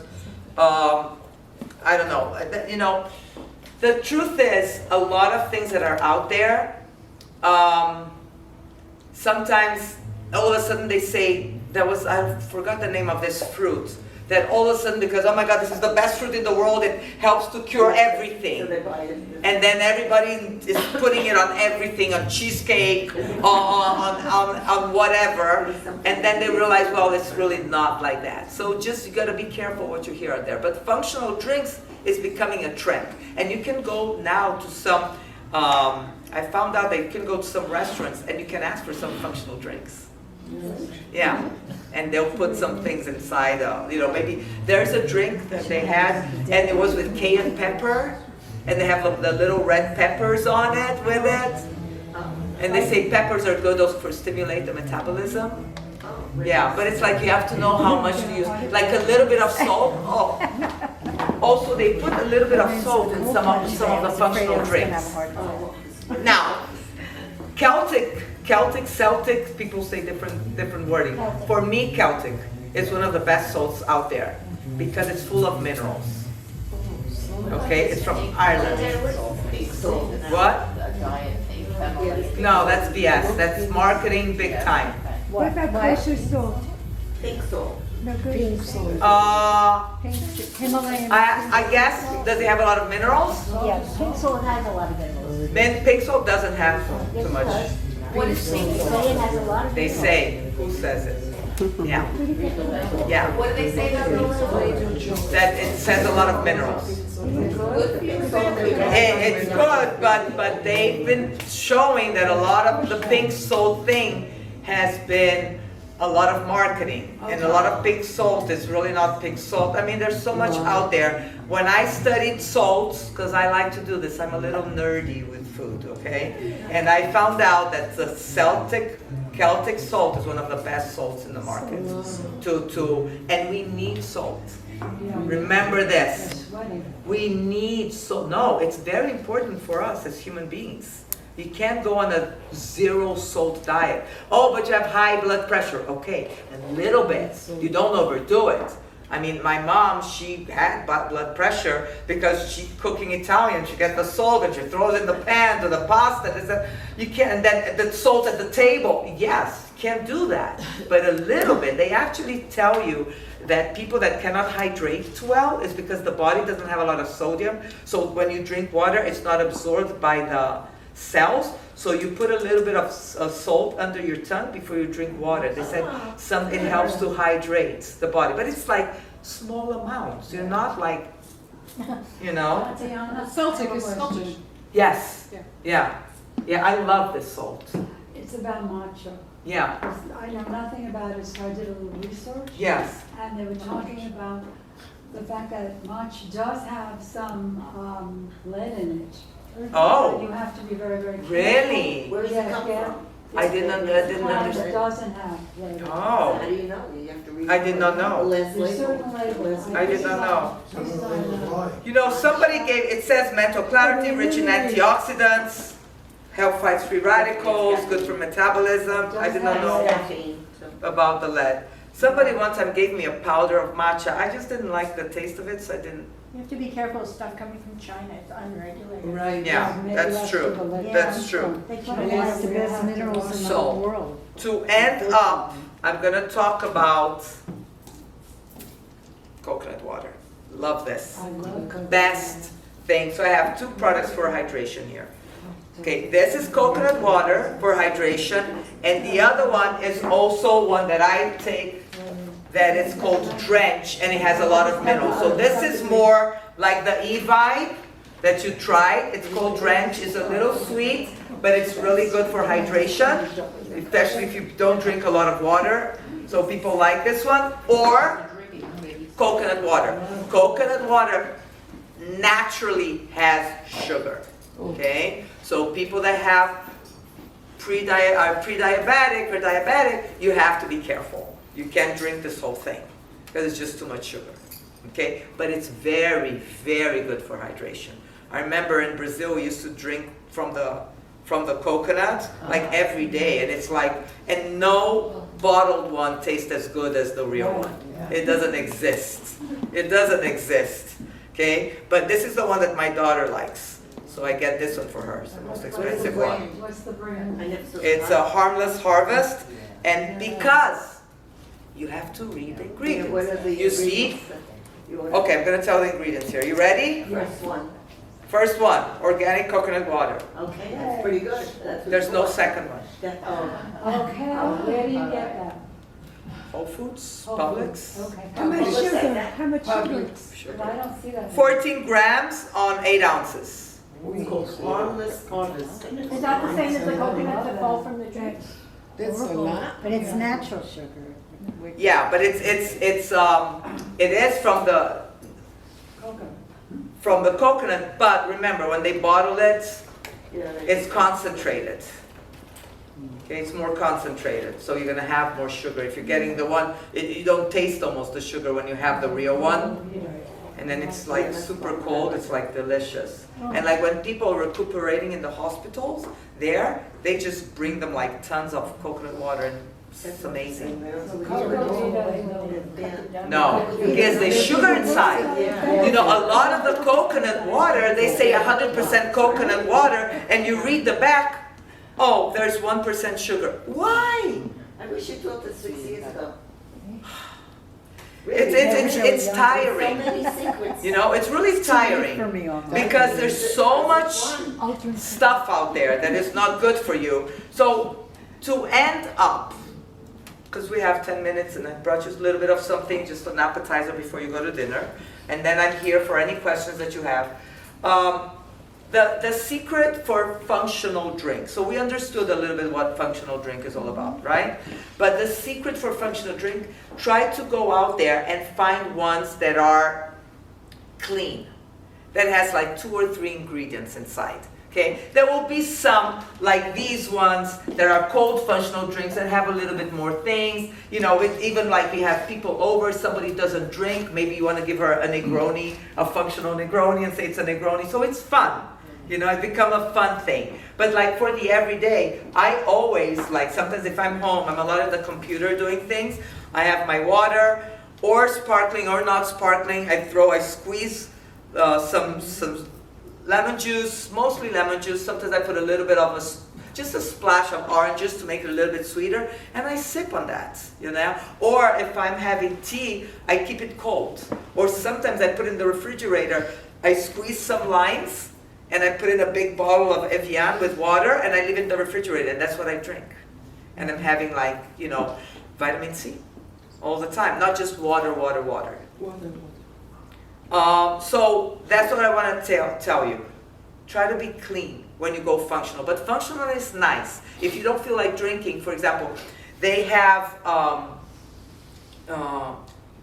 [SPEAKER 1] I don't know. You know, the truth is a lot of things that are out there. Sometimes all of a sudden they say I forgot the name of this fruit, that all of a sudden, because oh my God, this is the best fruit in the world, it helps to cure everything.
[SPEAKER 4] So they buy it.
[SPEAKER 1] And then everybody is putting it on everything, on cheesecake, on whatever. And then they realize, well, it's really not like that. So just, you gotta be careful what you hear out there. But functional drinks is becoming a trend. And you can go now to some, I found out that you can go to some restaurants and you can ask for some functional drinks. Yeah, and they'll put some things inside, maybe there's a drink that they had, and it was with cayenne pepper, and they have the little red peppers on it with it, and they say peppers are good also for stimulate the metabolism. Yeah, but it's like you have to know how much to use, like a little bit of salt. Oh, also they put a little bit of salt in some of the functional drinks. Now, Celtic, people say different wording. For me, Celtic is one of the best salts out there because it's full of minerals. Okay, it's from Ireland. What? No, that's BS. That's marketing big time.
[SPEAKER 3] What about kosher salt?
[SPEAKER 4] Pink salt.
[SPEAKER 3] No good.
[SPEAKER 2] Himalayan.
[SPEAKER 1] I guess, does it have a lot of minerals?
[SPEAKER 2] Yes, pink salt has a lot of minerals.
[SPEAKER 1] Pink salt doesn't have too much.
[SPEAKER 6] What is pink
[SPEAKER 2] They say
[SPEAKER 6] salt?
[SPEAKER 2] it has a lot of
[SPEAKER 1] They
[SPEAKER 2] minerals.
[SPEAKER 1] say, who says it? Yeah, yeah.
[SPEAKER 6] What do they say about pink salt?
[SPEAKER 1] That it says a lot of minerals.
[SPEAKER 6] Good for you.
[SPEAKER 1] It's good, but they've been showing that a lot of the pink salt thing has been a lot of marketing, and a lot of pink salt is really not pink salt. I mean, there's so much out there. When I studied salts, because I like to do this, I'm a little nerdy with food, okay? And I found out that the Celtic salt is one of the best salts in the market. And we need salt. Remember this. We need salt. No, it's very important for us as human beings. You can't go on a zero salt diet. Oh, but you have high blood pressure. Okay, a little bit. You don't overdo it. I mean, my mom, she had blood pressure because she's cooking Italian. She gets the salt and she throws it in the pan to the pasta. You can't, and then the salt at the table. Yes, you can't do that. But a little bit. They actually tell you that people that cannot hydrate well is because the body doesn't have a lot of sodium. So when you drink water, it's not absorbed by the cells, so you put a little bit of salt under your tongue before you drink water. They said it helps to hydrate the body, but it's like small amounts. You're not like,
[SPEAKER 8] Celtic is Scottish.
[SPEAKER 1] Yes, yeah, I love this salt.
[SPEAKER 3] It's about matcha.
[SPEAKER 1] Yeah,
[SPEAKER 3] I know nothing about it, so I did a little research.
[SPEAKER 1] yes,
[SPEAKER 3] And they were talking about the fact that matcha does have some lead in it.
[SPEAKER 1] Oh.
[SPEAKER 3] You have to be very, very careful.
[SPEAKER 1] really?
[SPEAKER 4] Where does it come
[SPEAKER 3] Yeah.
[SPEAKER 4] from?
[SPEAKER 1] I didn't
[SPEAKER 3] Matcha
[SPEAKER 1] understand.
[SPEAKER 3] doesn't have lead.
[SPEAKER 1] Oh,
[SPEAKER 4] How do you know? You have to read.
[SPEAKER 1] I did not know.
[SPEAKER 4] Less
[SPEAKER 3] There's
[SPEAKER 4] label.
[SPEAKER 3] certain labels.
[SPEAKER 1] I did not know.
[SPEAKER 3] know.
[SPEAKER 1] Somebody it says mental clarity, rich in antioxidants, help fight free radicals, good for metabolism. I did not know
[SPEAKER 4] Caffeine.
[SPEAKER 1] about the lead. Somebody one time gave me a powder of matcha. I just didn't like the taste of it, so I didn't.
[SPEAKER 2] You have to be careful of stuff coming from China, it's unregulated.
[SPEAKER 9] Right.
[SPEAKER 1] Yeah,
[SPEAKER 3] maybe
[SPEAKER 1] that's
[SPEAKER 3] that's
[SPEAKER 1] true.
[SPEAKER 3] the lead.
[SPEAKER 1] That's true.
[SPEAKER 2] They
[SPEAKER 3] But
[SPEAKER 2] keep
[SPEAKER 3] it
[SPEAKER 2] it
[SPEAKER 3] has the best minerals in the
[SPEAKER 1] So-
[SPEAKER 3] whole world.
[SPEAKER 1] To end up, I'm gonna talk about coconut water. Love this.
[SPEAKER 3] I love coconut.
[SPEAKER 1] Best thing. So I have two products for hydration here. Okay, this is coconut water for hydration, and the other one is also one that I take that is called Drench, and it has a lot of minerals. So this is more like the E-Vibe that you tried. It's called Drench. It's a little sweet, but it's really good for hydration, especially if you don't drink a lot of water. So people like this one. Or coconut water. Coconut water naturally has sugar. Okay? So people that have pre-diabetic, you have to be careful. You can't drink this whole thing because it's just too much sugar. Okay? But it's very, very good for hydration. I remember in Brazil we used to drink from the coconut like every day, and it's like, and no bottled one tastes as good as the real one. It doesn't exist. It doesn't exist. Okay? But this is the one that my daughter likes. So I get this one for her. It's the most expensive one.
[SPEAKER 3] What's the brand?
[SPEAKER 4] I never saw
[SPEAKER 1] It's a Harmless Harvest, and because You have to read the
[SPEAKER 4] What
[SPEAKER 1] ingredients.
[SPEAKER 4] are the
[SPEAKER 1] You see?
[SPEAKER 4] ingredients that you want?
[SPEAKER 1] Okay, I'm gonna tell the ingredients here. You ready?
[SPEAKER 4] First one.
[SPEAKER 1] First one, organic coconut water.
[SPEAKER 4] Okay, that's pretty good. That's what
[SPEAKER 1] There's
[SPEAKER 4] you
[SPEAKER 1] no
[SPEAKER 4] want.
[SPEAKER 1] second one.
[SPEAKER 3] Okay, where do you get that?
[SPEAKER 1] Whole Foods,
[SPEAKER 3] Whole
[SPEAKER 1] Publix.
[SPEAKER 3] Okay.
[SPEAKER 2] How much
[SPEAKER 4] Well, let's say
[SPEAKER 2] sugar?
[SPEAKER 4] that.
[SPEAKER 2] How much sugar?
[SPEAKER 3] But I don't see that.
[SPEAKER 1] 14 grams on 8 ounces.
[SPEAKER 4] Harmless harvest.
[SPEAKER 6] Is that the same as the coconuts that fall from the tree?
[SPEAKER 9] That's a lot.
[SPEAKER 2] But it's natural sugar.
[SPEAKER 1] Yeah, but it is from the coconut, but remember, when they bottle it, it's concentrated. Okay, it's more concentrated, so you're gonna have more sugar. If you're getting the one, you don't taste almost the sugar when you have the real one. And then it's like super cold, it's like delicious. And like when people are recuperating in the hospitals, they just bring them like tons of coconut water and it's amazing. No, because there's sugar inside. You know, a lot of the coconut water, they say 100% coconut water, and you read the back, oh, there's 1% sugar. Why?
[SPEAKER 4] I wish you taught this 6 years ago.
[SPEAKER 1] It's
[SPEAKER 4] So
[SPEAKER 1] tiring.
[SPEAKER 4] many secrets.
[SPEAKER 1] You know, it's really tiring because there's so much stuff out there that is not good for you. So to end up, because we have 10 minutes and I brought you a little bit of something, just an appetizer before you go to dinner, and then I'm here for any questions that you have. The secret for functional drink. So we understood a little bit what functional drink is all about, right? But the secret for functional drink, try to go out there and find ones that are clean, that has like 2 or 3 ingredients inside. Okay, there will be some like these ones that are cold functional drinks that have a little bit more things. You know, even like we have people over, somebody doesn't drink, maybe you want to give her a Negroni, a functional Negroni, and say it's a Negroni. So it's fun. You know, it become a fun thing. But like for the everyday, I always like, sometimes if I'm home, I'm a lot at the computer doing things, I have my water, or sparkling or not sparkling, I squeeze some lemon juice, mostly lemon juice. Sometimes I put a little bit of just a splash of orange juice to make it a little bit sweeter, and I sip on that, you know. Or if I'm having tea, I keep it cold. Or sometimes I put in the refrigerator, I squeeze some limes, and I put in a big bottle of Evian with water, and I leave it in the refrigerator, and that's what I drink. And I'm having like, you know, vitamin C all the time, not just water. So that's what I want to tell you. Try to be clean when you go functional. But functional is nice. If you don't feel like drinking, for example, they have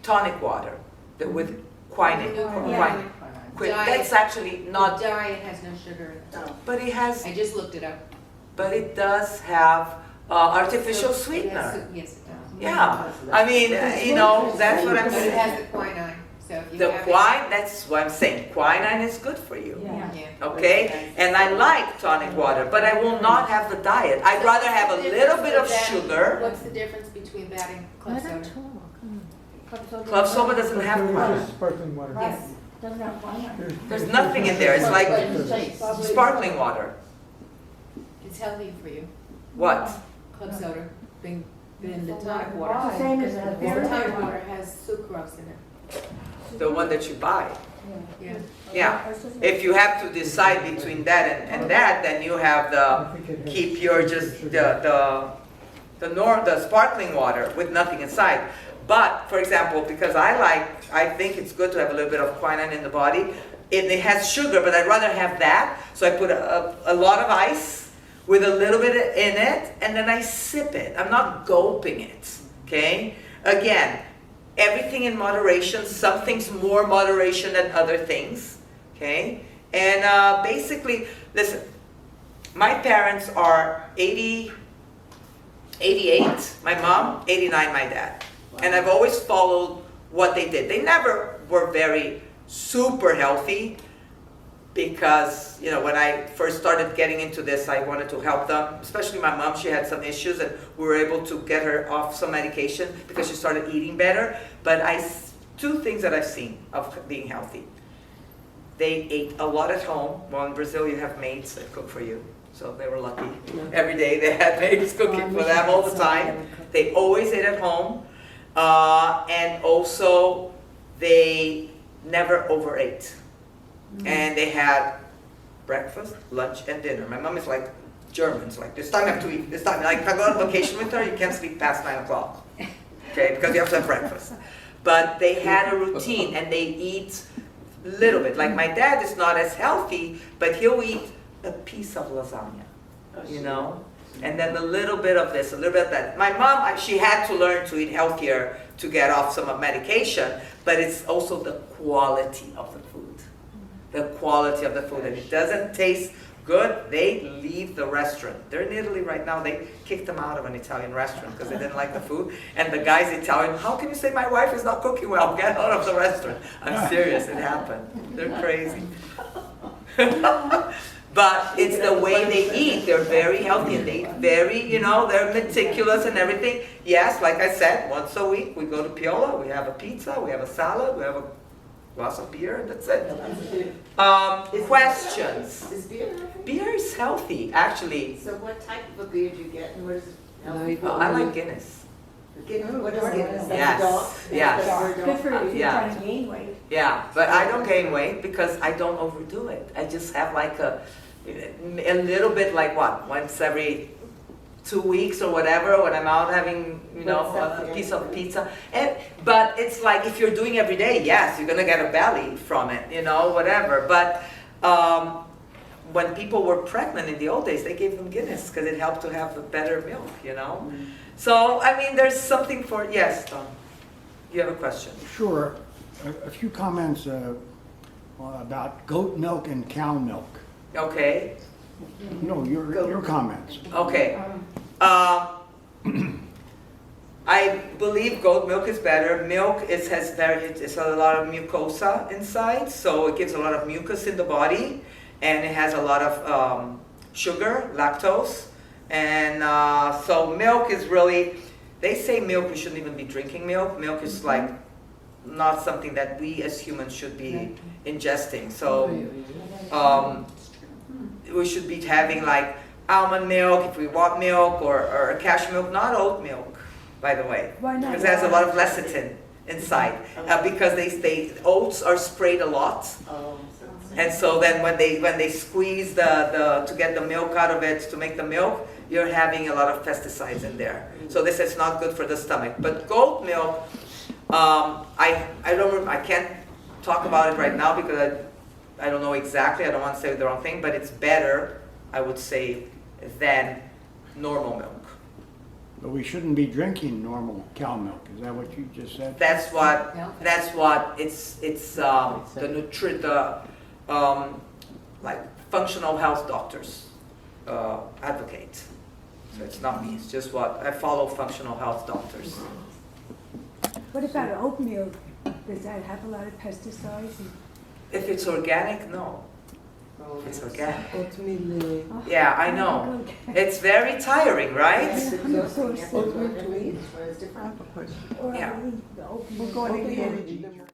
[SPEAKER 1] tonic water with quinine.
[SPEAKER 8] Yeah.
[SPEAKER 1] That's actually not,
[SPEAKER 8] The diet has no sugar in it.
[SPEAKER 1] but it has,
[SPEAKER 8] I just looked it up.
[SPEAKER 1] but it does have artificial
[SPEAKER 8] It
[SPEAKER 1] sweetener.
[SPEAKER 8] has- Yes, it does.
[SPEAKER 1] Yeah, I mean, you know, that's what I'm
[SPEAKER 8] But it
[SPEAKER 1] saying.
[SPEAKER 8] has the quinine, so if you
[SPEAKER 1] The
[SPEAKER 8] have
[SPEAKER 1] quinine, that's what I'm saying. Quinine is good for you.
[SPEAKER 3] Yeah.
[SPEAKER 8] Yeah.
[SPEAKER 1] Okay? And I like tonic water, but I will not have the diet. I'd rather have a little bit of sugar.
[SPEAKER 8] What's the difference between that and club
[SPEAKER 2] Let her
[SPEAKER 8] soda?
[SPEAKER 2] talk.
[SPEAKER 1] Club soda doesn't have
[SPEAKER 10] It's
[SPEAKER 1] quinine.
[SPEAKER 10] just sparkling water.
[SPEAKER 8] Yes.
[SPEAKER 3] Doesn't have fire.
[SPEAKER 1] There's nothing in there. It's like sparkling water.
[SPEAKER 8] It's healthy for you.
[SPEAKER 1] What?
[SPEAKER 8] Club soda, than the tonic
[SPEAKER 3] Why?
[SPEAKER 8] water.
[SPEAKER 2] Same as
[SPEAKER 3] Because
[SPEAKER 2] the
[SPEAKER 3] it has
[SPEAKER 8] The
[SPEAKER 3] fire.
[SPEAKER 8] tonic water has sucrose in it.
[SPEAKER 1] The one that you buy.
[SPEAKER 8] Yeah.
[SPEAKER 1] Yeah. If you have to decide between that and that, then you have the, keep your just the sparkling water with nothing inside. But for example, because I think it's good to have a little bit of quinine in the body. It has sugar, but I'd rather have that. So I put a lot of ice with a little bit in it, and then I sip it. I'm not gulping it. Okay. Again, everything in moderation. Some things more moderation than other things. Okay. And basically, listen. My parents are 88, my mom, 89, my dad. And I've always followed what they did. They never were very super healthy because, you know, when I first started getting into this, I wanted to help them, especially my mom. She had some issues and we were able to get her off some medication because she started eating better. But two things that I've seen of being healthy. They ate a lot at home. Well, in Brazil, you have maids that cook for you. So they were lucky. Every day they had maids cooking for them all the time. They always ate at home. And also, they never overate. And they had breakfast, lunch, and dinner. My mom is like Germans, like this time I have to eat, this time, like if I go on vacation with her, you can't sleep past 9 o'clock. Okay, because you have to have breakfast. But they had a routine and they eat little bit. Like my dad is not as healthy, but he'll eat a piece of lasagna, you know? And then a little bit of this, a little bit of that. My mom, she had to learn to eat healthier to get off some of medication, but it's also the quality of the food. The quality of the food. And it doesn't taste good, they leave the restaurant. They're in Italy right now. They kicked them out of an Italian restaurant because they didn't like the food. And the guy's Italian, how can you say my wife is not cooking well? Get out of the restaurant. I'm serious, it happened. They're crazy. But it's the way they eat. They're very healthy and they eat very, you know, they're meticulous and everything. Yes, like I said, once a week we go to Piola, we have a pizza, we have a salad, we have a glass of beer, and that's it. Questions?
[SPEAKER 4] Is beer healthy?
[SPEAKER 1] Beer is healthy, actually.
[SPEAKER 4] So what type of a beer do you get and what is it healthy for?
[SPEAKER 1] Oh, I like Guinness.
[SPEAKER 4] What is Guinness?
[SPEAKER 1] Yes, yes.
[SPEAKER 6] Good for you if you're
[SPEAKER 1] Yeah.
[SPEAKER 6] trying to gain weight.
[SPEAKER 1] Yeah, but I don't gain weight because I don't overdo it. I just have like a little bit like what, once every 2 weeks or whatever when I'm out having, you know, a piece of pizza. But it's like if you're doing every day, yes, you're gonna get a belly from it, you know, whatever. But when people were pregnant in the old days, they gave them Guinness because it helped to have a better milk, you know. So, I mean, there's something for, yes, Tom, you have a question?
[SPEAKER 11] Sure. A few comments about goat milk and cow milk.
[SPEAKER 1] Okay,
[SPEAKER 11] No, your comments.
[SPEAKER 1] okay. I believe goat milk is better. Milk it's a lot of mucosa inside, so it gives a lot of mucus in the body, and it has a lot of sugar, lactose, and so milk is really, they say milk, we shouldn't even be drinking milk. Milk is like not something that we as humans should be ingesting. So we should be having like almond milk if we want milk, or cashew milk, not oat milk, by the way.
[SPEAKER 6] Why not?
[SPEAKER 1] Because it has a lot of lecithin inside. Because oats are sprayed a lot. And so then when they squeeze to get the milk out of it, to make the milk, you're having a lot of pesticides in there. So this is not good for the stomach. But goat milk, I can't talk about it right now because I don't know exactly, I don't want to say the wrong thing, but it's better, I would say, than normal milk.
[SPEAKER 11] But we shouldn't be drinking normal cow milk. Is that what you just said?
[SPEAKER 1] That's what like functional health doctors advocate. So it's not me, it's just what I follow functional health doctors.
[SPEAKER 6] What about oatmeal? Does that have a lot of pesticides?
[SPEAKER 1] If it's organic, no. If it's organic.
[SPEAKER 2] Ultimately.
[SPEAKER 1] Yeah, I know. It's very tiring, right?
[SPEAKER 2] Ultimately, I have a question.
[SPEAKER 1] Yeah.
[SPEAKER 2] We're going to get it.